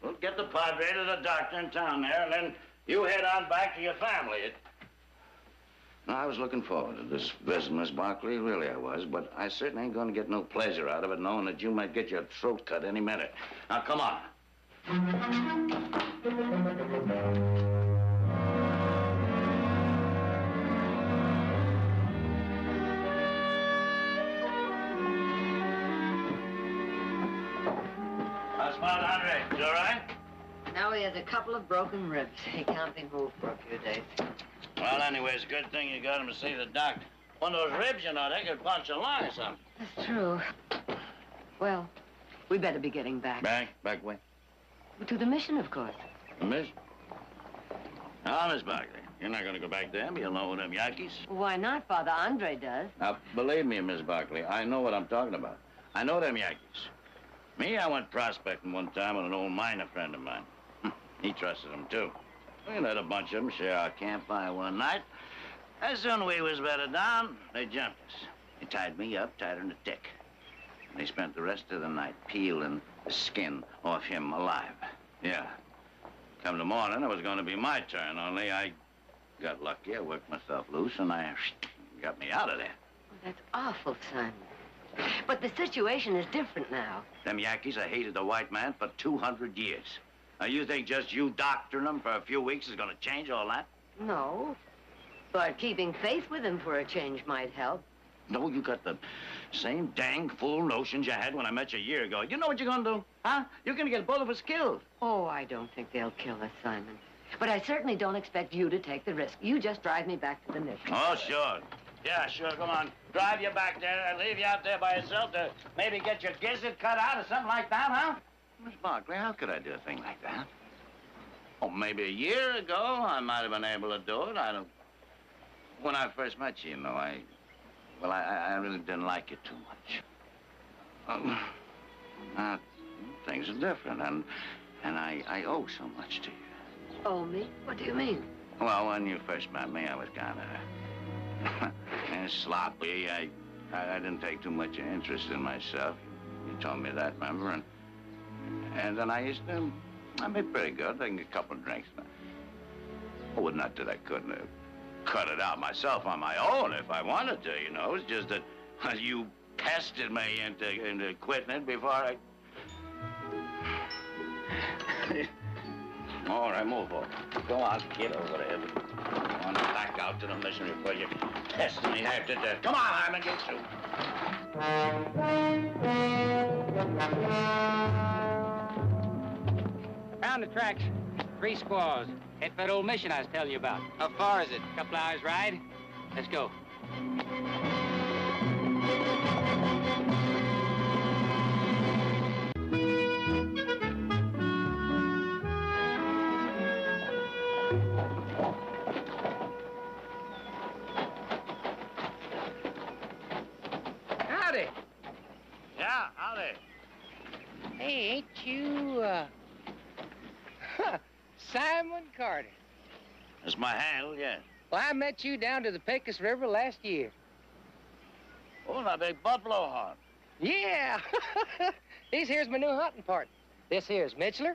We'll get the padre to the doctor in town there, and then you head on back to your family. Now, I was looking forward to this visit, Miss Barkley. Really, I was. But I certainly ain't going to get no pleasure out of it, knowing that you might get your throat cut any minute. Now, come on. How's Father Andre? You all right? Now he has a couple of broken ribs. He can't be moved for a few days. Well, anyway, it's a good thing you got him to see the doctor. One of those ribs, you know, they could punch a lung or something. That's true. Well, we better be getting back. Back? Back where? To the mission, of course. The mission? Now, Miss Barkley, you're not going to go back to them. You'll know them Yankees. Why not? Father Andre does. Now, believe me, Miss Barkley, I know what I'm talking about. I know them Yankees. Me, I went prospecting one time with an old miner friend of mine. He trusted them, too. We let a bunch of them share our campfire one night. As soon as we was bedded down, they jumped us. They tied me up tighter than a tick. And they spent the rest of the night peeling the skin off him alive. Yeah. Come the morning, it was going to be my turn, only I got lucky. I worked myself loose, and I got me out of there. Well, that's awful, Simon. But the situation is different now. Them Yankees have hated the white man for 200 years. Now, you think just you doctoring them for a few weeks is going to change all that? No. But keeping faith with him for a change might help. No, you got the same dang fool notions you had when I met you a year ago. You know what you're going to do? Huh? You're going to get both of us killed. Oh, I don't think they'll kill us, Simon. But I certainly don't expect you to take the risk. You just drive me back to the mission. Oh, sure. Yeah, sure. Come on. Drive you back there and leave you out there by yourself to maybe get your gizzard cut out or something like that, huh? Miss Barkley, how could I do a thing like that? Oh, maybe a year ago, I might have been able to do it. I don't... When I first met you, you know, I really didn't like you too much. Now, things are different, and I owe so much to you. Owe me? What do you mean? Well, when you first met me, I was kind of sloppy. I didn't take too much interest in myself. You told me that, remember? And then I used to... I'd be pretty good, taking a couple of drinks. Oh, not that I couldn't have cut it out myself on my own if I wanted to, you know. It's just that you pestered me into quitting it before I... All right, move over. Go on, get over there. Go on back out to the mission before you pester me half to death. Come on, Hyman, get through. Round the tracks. 3 squaws. Head for that old mission I was telling you about. How far is it? A couple hours ride? Let's go. howdy. Hey, ain't you, Simon Carter? That's my handle, yeah. Well, I met you down to the Pecos River last year. Oh, that big buffalo hunt. Yeah. These here's my new hunting partner. This here's Mitchell.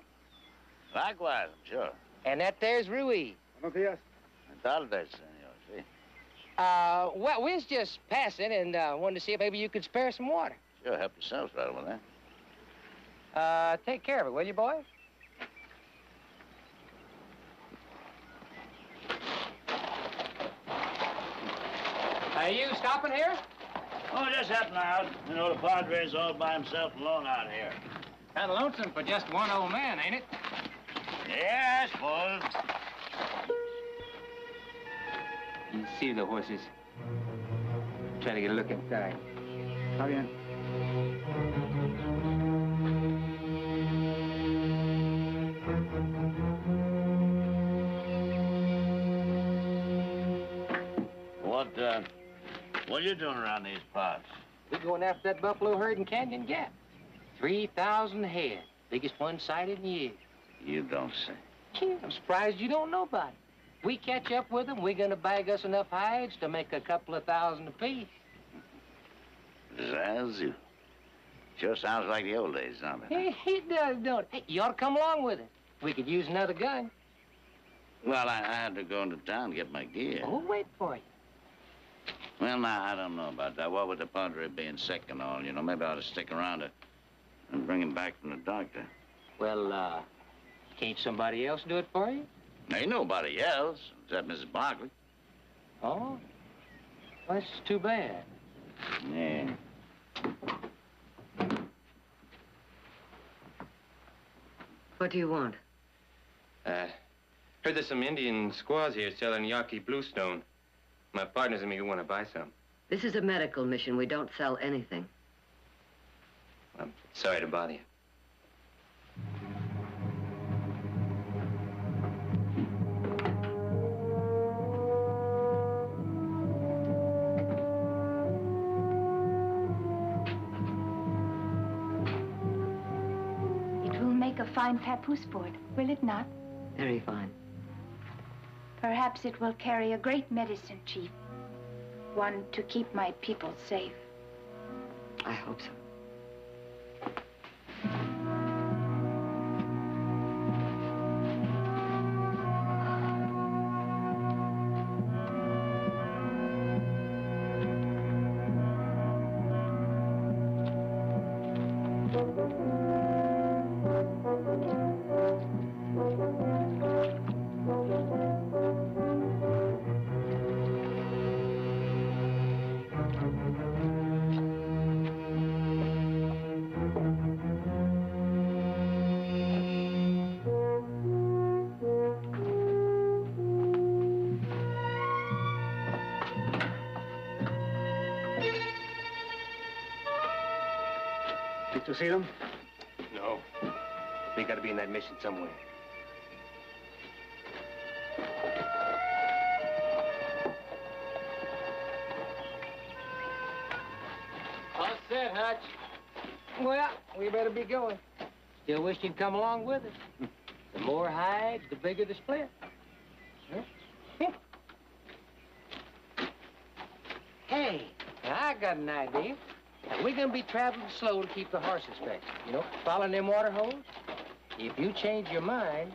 Likewise, I'm sure. And that there's Ruiz. Buenos dias. Tardes, senor, si. Well, we was just passing and wanted to see if maybe you could spare some water. Sure, help yourselves right over there. Take care of it, will you, boys? Are you stopping here? Oh, just helping out. You know, the Padre's all by himself alone out here. Kind of lonesome for just one old man, ain't it? Yeah, I suppose. You see the horses. Try to get a look inside. Está bien. What are you doing around these parts? We're going after that buffalo herd in Canyon Gap. 3,000 head. Biggest one sighted in years. You don't say. Gee, I'm surprised you don't know about it. We catch up with them, we're gonna bag us enough hides to make a couple of thousand apiece. Zazu. Sure sounds like the old days, don't it? Hey, it does, don't it? Hey, you ought to come along with us. We could use another gun. Well, I had to go into town to get my gear. We'll wait for you. Well, now, I don't know about that. What with the Padre being sick and all, you know, maybe I ought to stick around and bring him back from the doctor. Well, can't somebody else do it for you? Ain't nobody else, except Mrs. Barkley. Oh? Well, that's too bad. Yeah. What do you want? Heard there's some Indian squaws here selling Yaqui bluestone. My partners and me want to buy some. This is a medical mission. We don't sell anything. I'm sorry to bother you. It will make a fine papoose board, will it not? Very fine. Perhaps it will carry a great medicine, Chief. One to keep my people safe. I hope so. Did you see them? No. They got to be in that mission somewhere. All set, Hutch. Well, we better be going. Still wish you'd come along with us. The more hides, the bigger the split. Huh? Hey, I got an idea. Now, we're gonna be traveling slow to keep the horses fed. You know, following them water holes. If you change your mind,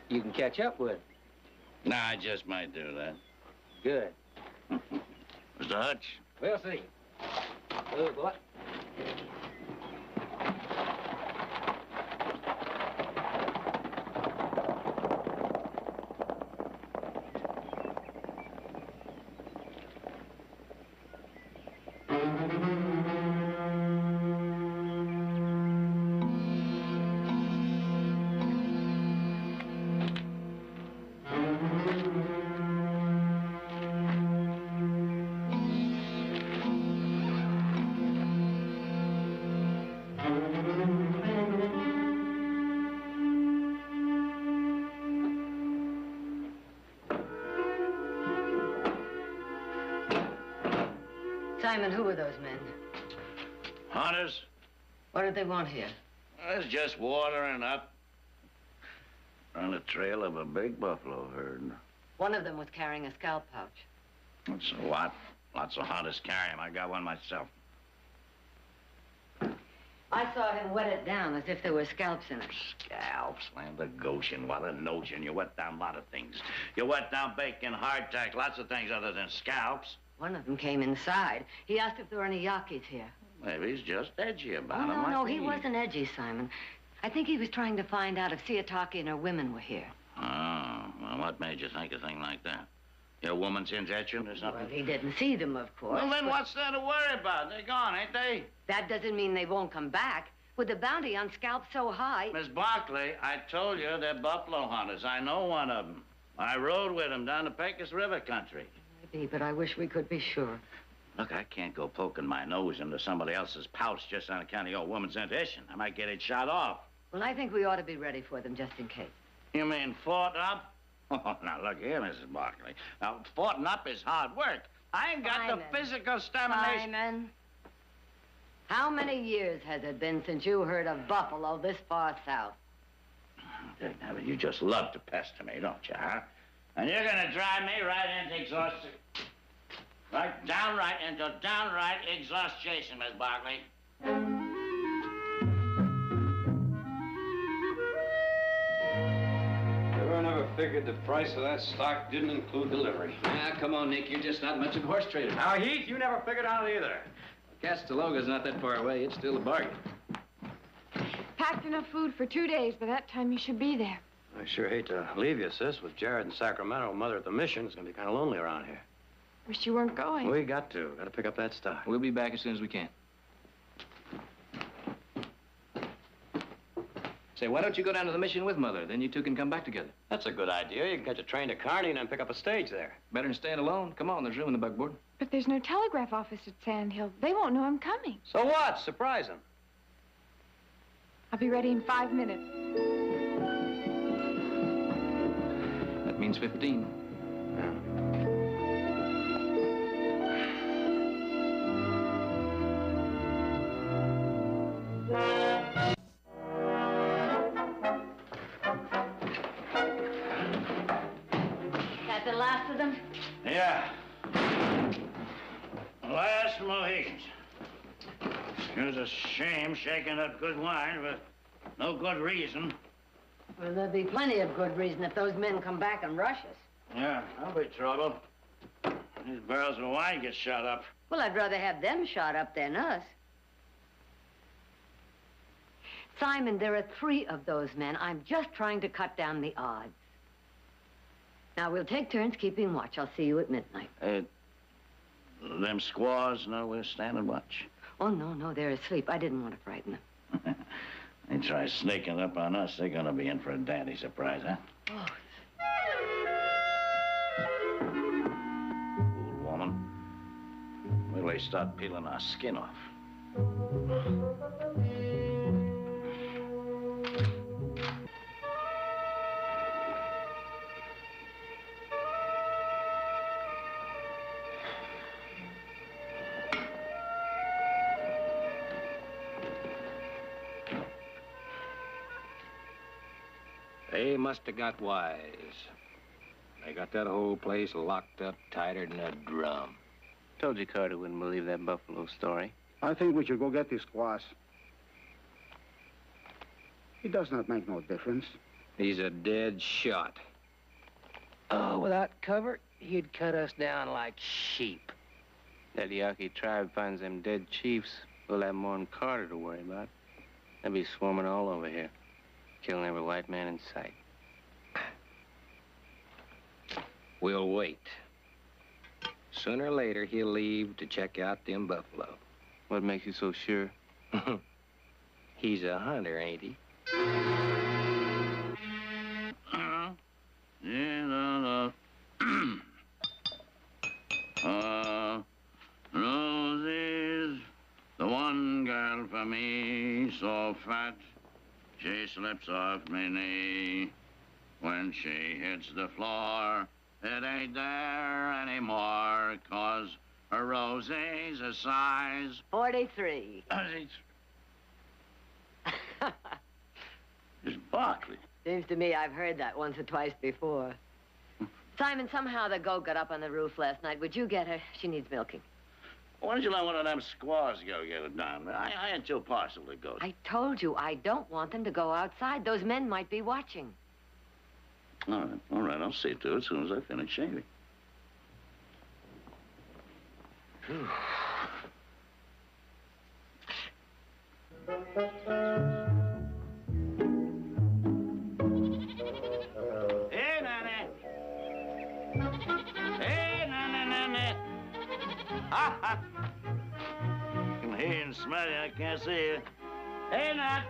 you can catch up with it. Nah, I just might do that. Good. Mr. Hutch? We'll see. Good boy. Simon, who were those men? Hunters. What did they want here? It's just watering up on the trail of a big buffalo herd. One of them was carrying a scalp pouch. So what? Lots of hunters carry 'em. I got one myself. I saw him wet it down as if there were scalps in it. Scalps, land of Goshen, what a notion. You wet down a lot of things. You wet down bacon, hardtack, lots of things other than scalps. One of them came inside. He asked if there were any Yakis here. Maybe he's just edgy about Oh, him. no, like he me. wasn't edgy, Simon. I think he was trying to find out if Siataki and her women were here. Oh, well, what made you think a thing like that? Your woman's injection or something? Well, he didn't see them, of course. Well, then but what's there to worry about? They're gone, ain't they? that doesn't mean they won't come back. With the bounty on scalps so high... Miss Barkley, I told you they're buffalo hunters. I know one of them. I rode with them down the Pecos River country. Maybe, but I wish we could be sure. Look, I can't go poking my nose into somebody else's pouch just on account of your woman's intuition. I might get it shot off. Well, I think we ought to be ready for them just in case. You mean fought up? Oh, now, look here, Mrs. Barkley. Now, forting up is hard work. I ain't got the physical stamina. Simon, how many years has it been since you heard of buffalo this far south? Now, you just love to pester me, don't you, huh? And you're gonna drive me right into exhaustion. Right downright into downright exhaustion, Miss Barkley. Never figured the price of that stock didn't include delivery. Ah, come on, Nick. You're just not much of a horse trader. Now, Heath, you never figured out either. Castaloga's not that far away. It's still a bargain. Packed enough food for 2 days. By that time, you should be there. I sure hate to leave you, sis. With Jared in Sacramento, Mother at the mission, it's going to be kind of lonely around here. Wish you weren't going. We got to. Got to pick up that stock. We'll be back as soon as we can. Say, why don't you go down to the mission with Mother? Then you two can come back together. That's a good idea. You can catch a train to Kearney and then pick up a stage there. Better than staying alone. Come on, there's room in the bugboard. But there's no telegraph office at Sand Hill. They won't know I'm coming. So what? Surprise them. I'll be ready in 5 minutes. That means 15. That the last of them? Yeah. Last Mohicans. It was a shame shaking up good wine for no good reason. Well, there'll be plenty of good reason if those men come back and rush us. Yeah, that'll be trouble. These barrels of wine get shot up. Well, I'd rather have them shot up than us. Simon, there are 3 of those men. I'm just trying to cut down the odds. Now, we'll take turns keeping watch. I'll see you at midnight. Them squaws know we're standing watch. Oh, no, they're asleep. I didn't want to frighten them. They try sneaking up on us, they're gonna be in for a dandy surprise, huh? Oh. Fool woman. Will they start peeling our skin off? They must have got wise. They got that whole place locked up tighter than a drum. Told you Carter wouldn't believe that buffalo story. I think we should go get this squash. It does not make no difference. He's a dead shot. Oh, without cover, he'd cut us down like sheep. That Yaqui tribe finds them dead chiefs, we'll have more than Carter to worry about. They'll be swarming all over here, killing every white man in sight. We'll wait. Sooner or later, he'll leave to check out them buffalo. What makes you so sure? He's a hunter, ain't he? Rosie's the one girl for me, so fat, she slips off me knee. When she hits the floor, it ain't there anymore, 'cause her Rosie's a size 43. Miss Barkley. Seems to me I've heard that once or twice before. Simon, somehow the goat got up on the roof last night. Would you get her? She needs milking. Why don't you let one of them squaws go get it done? I ain't too partial to goats. I told you I don't want them to go outside. Those men might be watching. All right, I'll see to it as soon as I finish shaving. Hey, Nanny. Hey, Nanny. Ha, ha. I can hear you and smell you. I can't see you. Hey, Nat.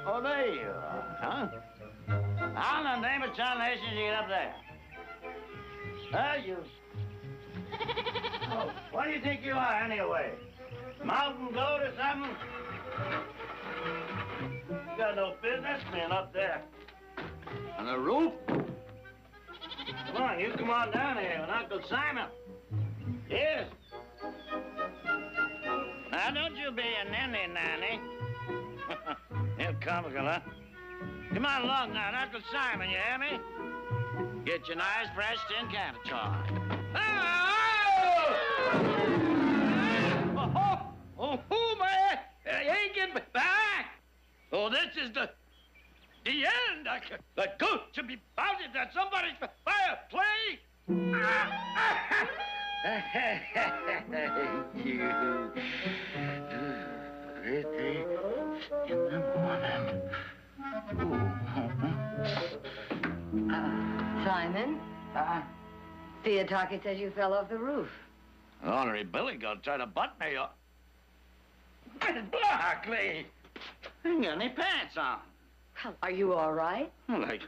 Oh, there you are, huh? How in the name of John Nation did you get up there? You... Oh, what do you think you are, anyway? Mountain goat or something? You got no business being up there. On the roof? Come on, you come on down here with Uncle Simon. Yes. Now, don't you be a ninny, Nanny. You're comical, huh? Come on along now, Uncle Simon, you hear me? Get your nice, fresh tin can of char. Oh, man! You ain't getting back! Oh, this is the end. The goat should be pounded at somebody's fireplace. You pretty in the morning. Simon? Theotaki says you fell off the roof. Ornery Billy gonna try to butt me up. Miss Barkley! I ain't got any pants on. Well, are you all right? Well, I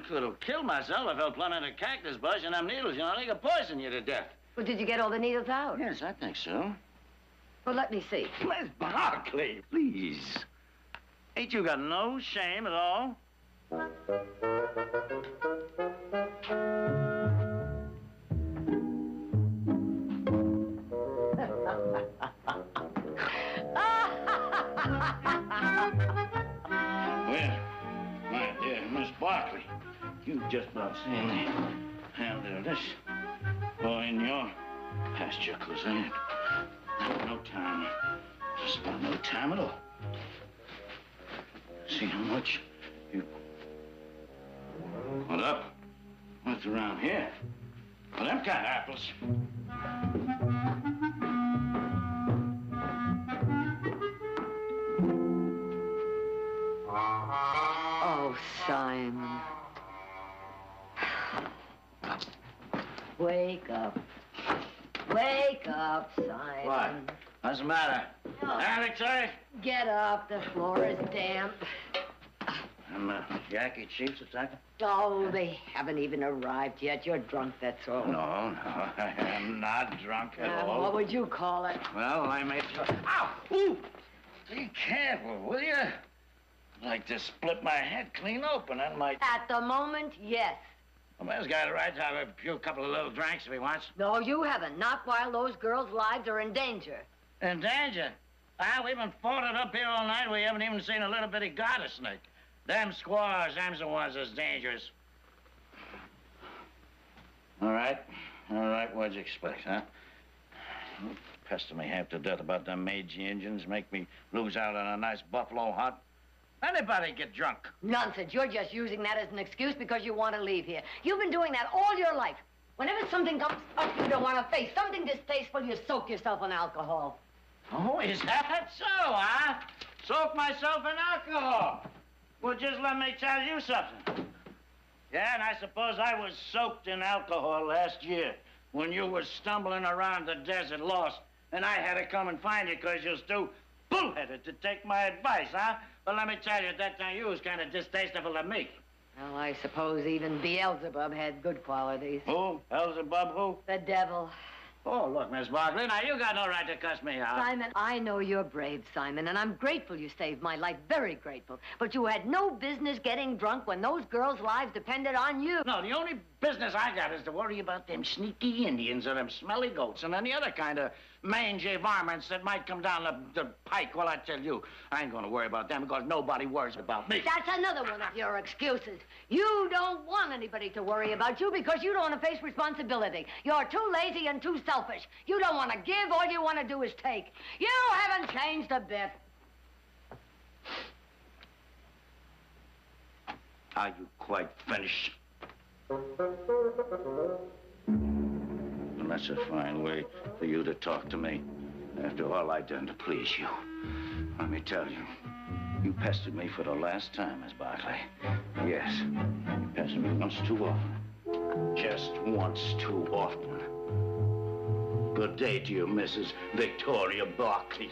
could have killed myself if I fell plumb in a cactus bush and them needles, you know, they could poison you to death. Well, did you get all the needles out? Yes, I think so. Well, let me see. Miss Barkley, please. Ain't you got no shame at all? Well, my dear Miss Barkley, you've just about seen the hand of this boy in your pasture, Crusade. No time. Just about no time at all. See how much you put up with around here. For them kind of apples. Oh, Simon. Wake up. Wake up, Simon. What? What's the matter? Oh. Alex, eh? Get up. The floor is damp. Them Yankee chiefs attacking? Oh, they haven't even arrived yet. You're drunk, that's all. No, I am not drunk at all. What would you call it? Well, I made sure. Ow! Ooh! Be careful, will you? I'd like to split my head clean open. That might... At the moment, yes. A man's got a right to have a couple of little drinks if he wants. No, you haven't. Not while those girls' lives are in danger. In danger? We've been fought it up here all night. We haven't even seen a little bitty garter snake. Them squaws, them's the ones that's dangerous. All right, what'd you expect, huh? You pester me half to death about them Meiji Indians, make me lose out on a nice buffalo hunt. Anybody get drunk. Nonsense. You're just using that as an excuse because you want to leave here. You've been doing that all your life. Whenever something comes up you don't want to face, something distasteful, you soak yourself in alcohol. Oh, is that so, huh? Soak myself in alcohol. Well, just let me tell you something. Yeah, and I suppose I was soaked in alcohol last year when you were stumbling around the desert lost, and I had to come and find you because you was too bullheaded to take my advice, huh? But let me tell you, at that time you was kind of distasteful to me. Well, I suppose even Beelzebub had good qualities. Who? Beelzebub who? The devil. Oh, look, Miss Barkley, now you got no right to cuss me out. Simon, I know you're brave, Simon, and I'm grateful you saved my life, very grateful. But you had no business getting drunk when those girls' lives depended on you. No, the only business I got is to worry about them sneaky Indians or them smelly goats and any other kind of mangy varmints that might come down the pike. Well, I tell you, I ain't gonna worry about them because nobody worries about me. That's another one of your excuses. You don't want anybody to worry about you because you don't want to face responsibility. You're too lazy and too selfish. You don't want to give. All you want to do is take. You haven't changed a bit. Are you quite finished? Well, that's a fine way for you to talk to me after all I've done to please you. Let me tell you, you pestered me for the last time, Miss Barkley. Yes, you pestered me once too often. Just once too often. Good day to you, Mrs. Victoria Barkley.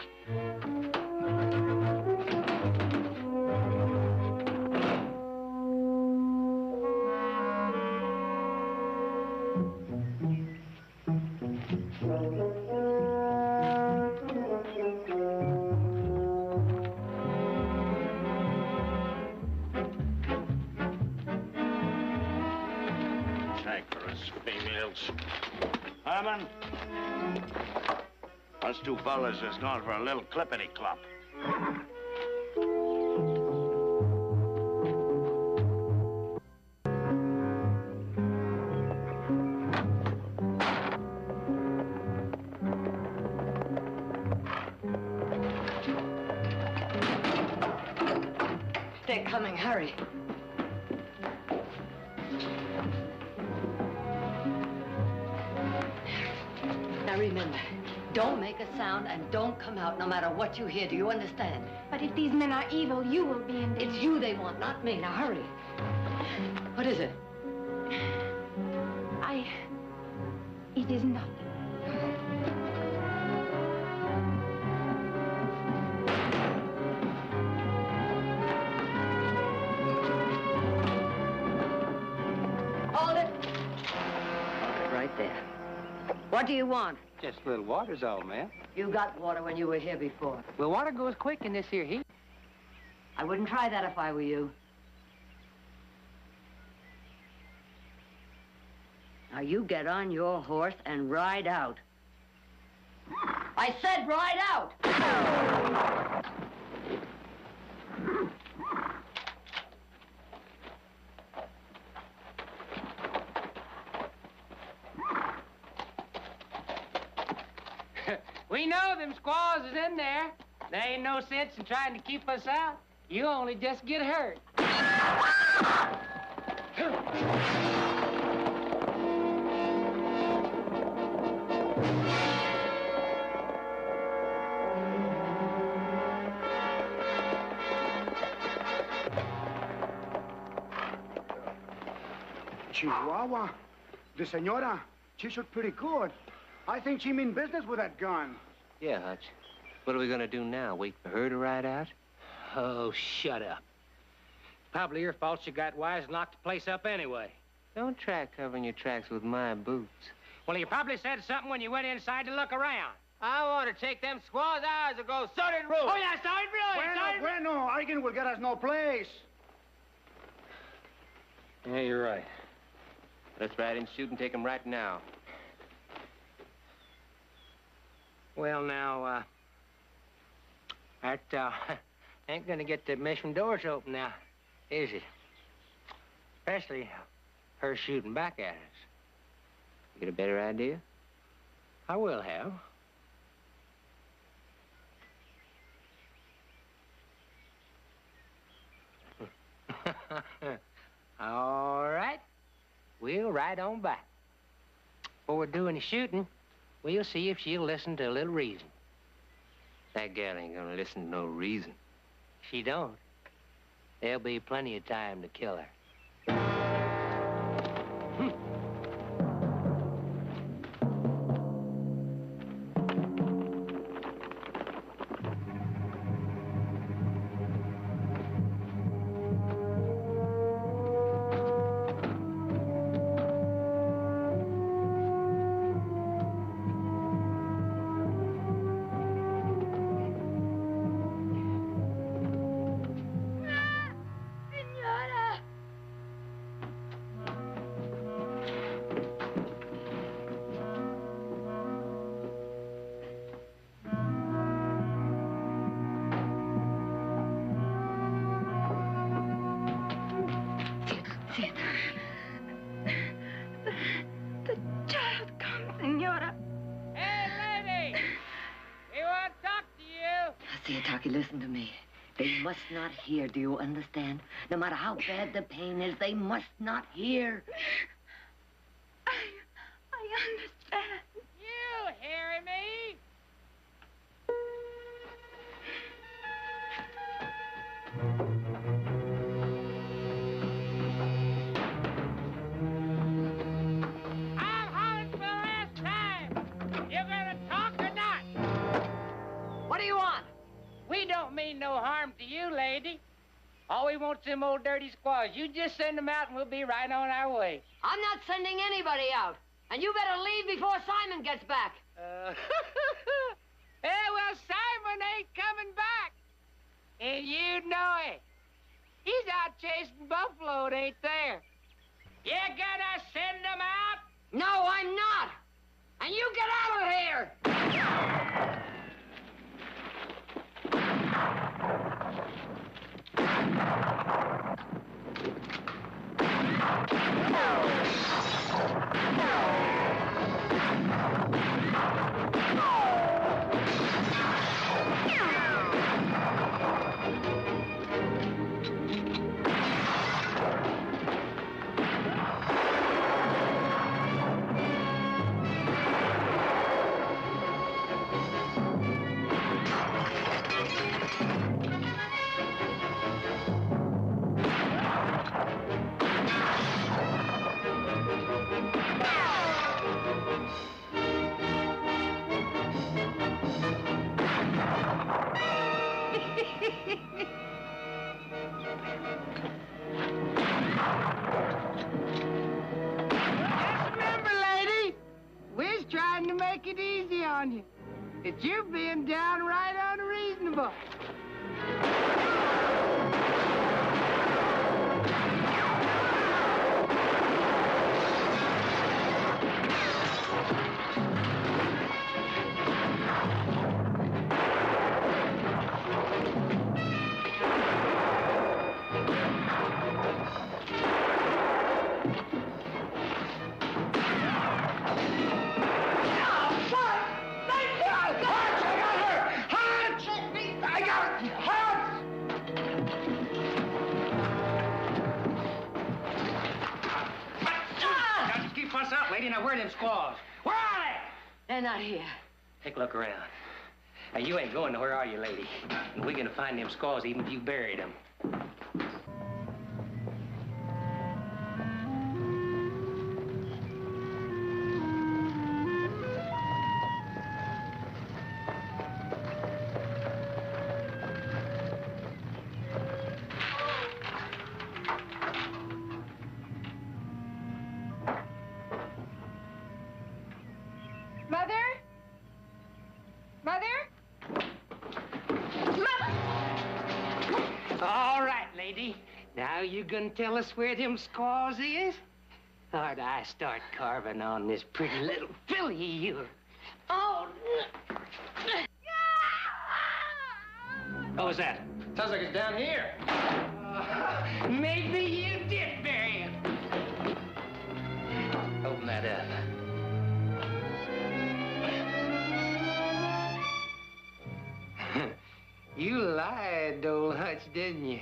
Herman, us two fellas is going for a little clippity-clop. They're coming. Hurry. Now remember, don't make a sound and don't come out no matter what you hear. Do you understand? But if these men are evil, you will be in danger. It's you they want, not me. Now hurry. What is it? It is nothing. Hold it. Right there. What do you want? Just a little water's all, ma'am. You got water when you were here before. Well, water goes quick in this here heat. I wouldn't try that if I were you. Now you get on your horse and ride out. I said ride out! We know them squaws is in there. There ain't no sense in trying to keep us out. You only just get hurt. Chihuahua. The senora, she shot pretty good. I think she mean business with that gun. Yeah, Hutch. What are we gonna do now? Wait for her to ride out? Oh, shut up. Probably your fault she got wise and locked the place up anyway. Don't try covering your tracks with my boots. Well, you probably said something when you went inside to look around. I want to take them squaws hours ago. So did Ruth. Oh, yeah, so did Ruth. Bueno, arguing will get us no place. Yeah, you're right. Let's ride and shoot and take them right now. Well, now, that ain't gonna get the mission doors open now, is it? Especially her shooting back at us. You get a better idea? I will have. All right. We'll ride on back. Before we're doing the shooting, we'll see if she'll listen to a little reason. That gal ain't gonna listen to no reason. She don't. There'll be plenty of time to kill her. Siataki, listen to me. They must not hear, do you understand? No matter how bad the pain is, they must not hear. I understand. You hearing me? I'm hollering for the last time. You gonna talk or not? What do you want? We don't mean no harm to you, lady. All we want's them old dirty squaws. You just send them out and we'll be right on our way. I'm not sending anybody out. And you better leave before Simon gets back. Well, Simon ain't coming back. And you know it. He's out chasing buffalo, it ain't there. You gonna send them out? No, I'm not. And you get out of here. Trying to make it easy on you. It's you being downright unreasonable. Out, lady. Now, where are them squaws? Where are they? They're not here. Take a look around. Now, you ain't going nowhere, are you, lady? And we're gonna find them squaws even if you buried them. Now you gonna tell us where them squaws is? Or do I start carving on this pretty little filly of yours? Oh! What was that? Sounds like it's down here. Maybe you did bury him. Open that up. You lied, old Hutch, didn't you?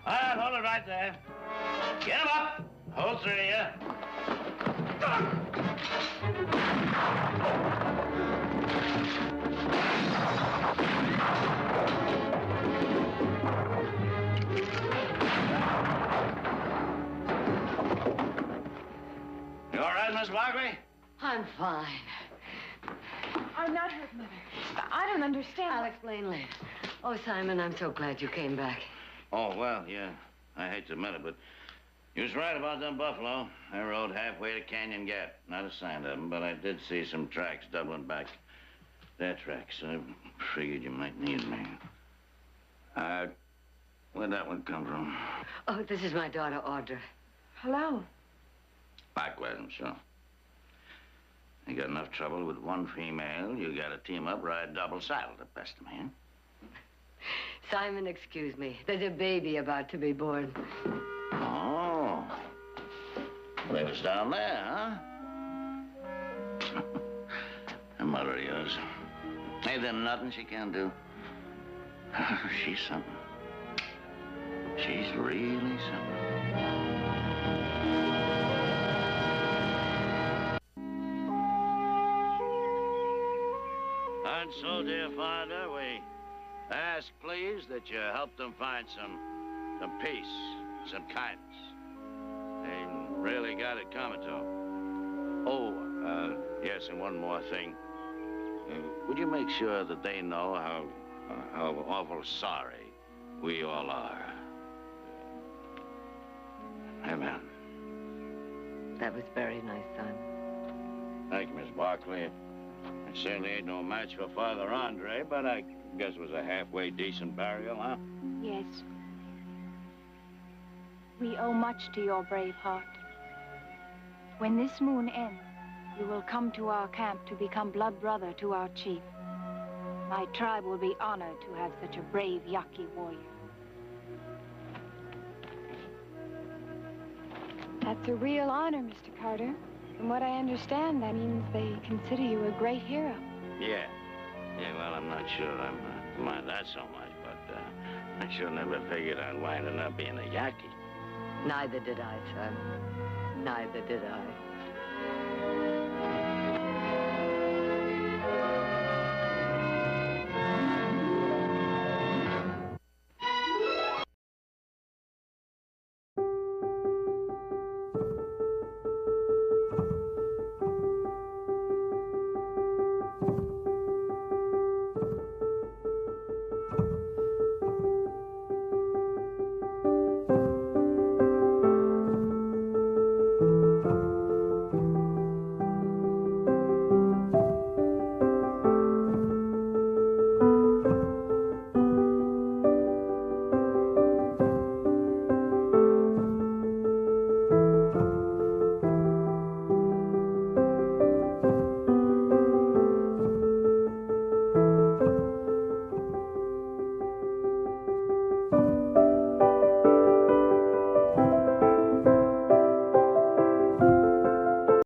All right, hold it right there. Get him up. Whole three of you. You all right, Miss Barkley? I'm fine. I'm not hurt, Mother. I don't understand. I'll explain later. Oh, Simon, I'm so glad you came back. Oh, well, yeah. I hate to admit it, but you was right about them buffalo. They rode halfway to Canyon Gap. Not a sign of them, but I did see some tracks doubling back. Their tracks. I figured you might need me. Where'd that one come from? Oh, this is my daughter, Audra. Hello. Likewise, I'm sure. You got enough trouble with one female, you got to team up, ride double saddle to best of me, huh? Simon, excuse me. There's a baby about to be born. Oh. Well, they was down there, huh? The mother of yours. Ain't there nothing she can do? She's something. She's really something. And so, dear Father, we ask, please, that you help them find some peace, some kindness. They really got it coming to them. Oh, yes, and one more thing. Would you make sure that they know how awful sorry we all are? Amen. That was very nice, son. Thank you, Miss Barkley. It certainly ain't no match for Father Andre, but I guess it was a halfway decent burial, huh? Yes. We owe much to your brave heart. When this moon ends, you will come to our camp to become blood brother to our chief. My tribe will be honored to have such a brave Yaqui warrior. That's a real honor, Mr. Carter. From what I understand, that means they consider you a great hero. Yeah. Yeah, well, I'm not sure I mind that so much, but I sure never figured I'd wind up being a Yaqui. Neither did I, son. Neither did I.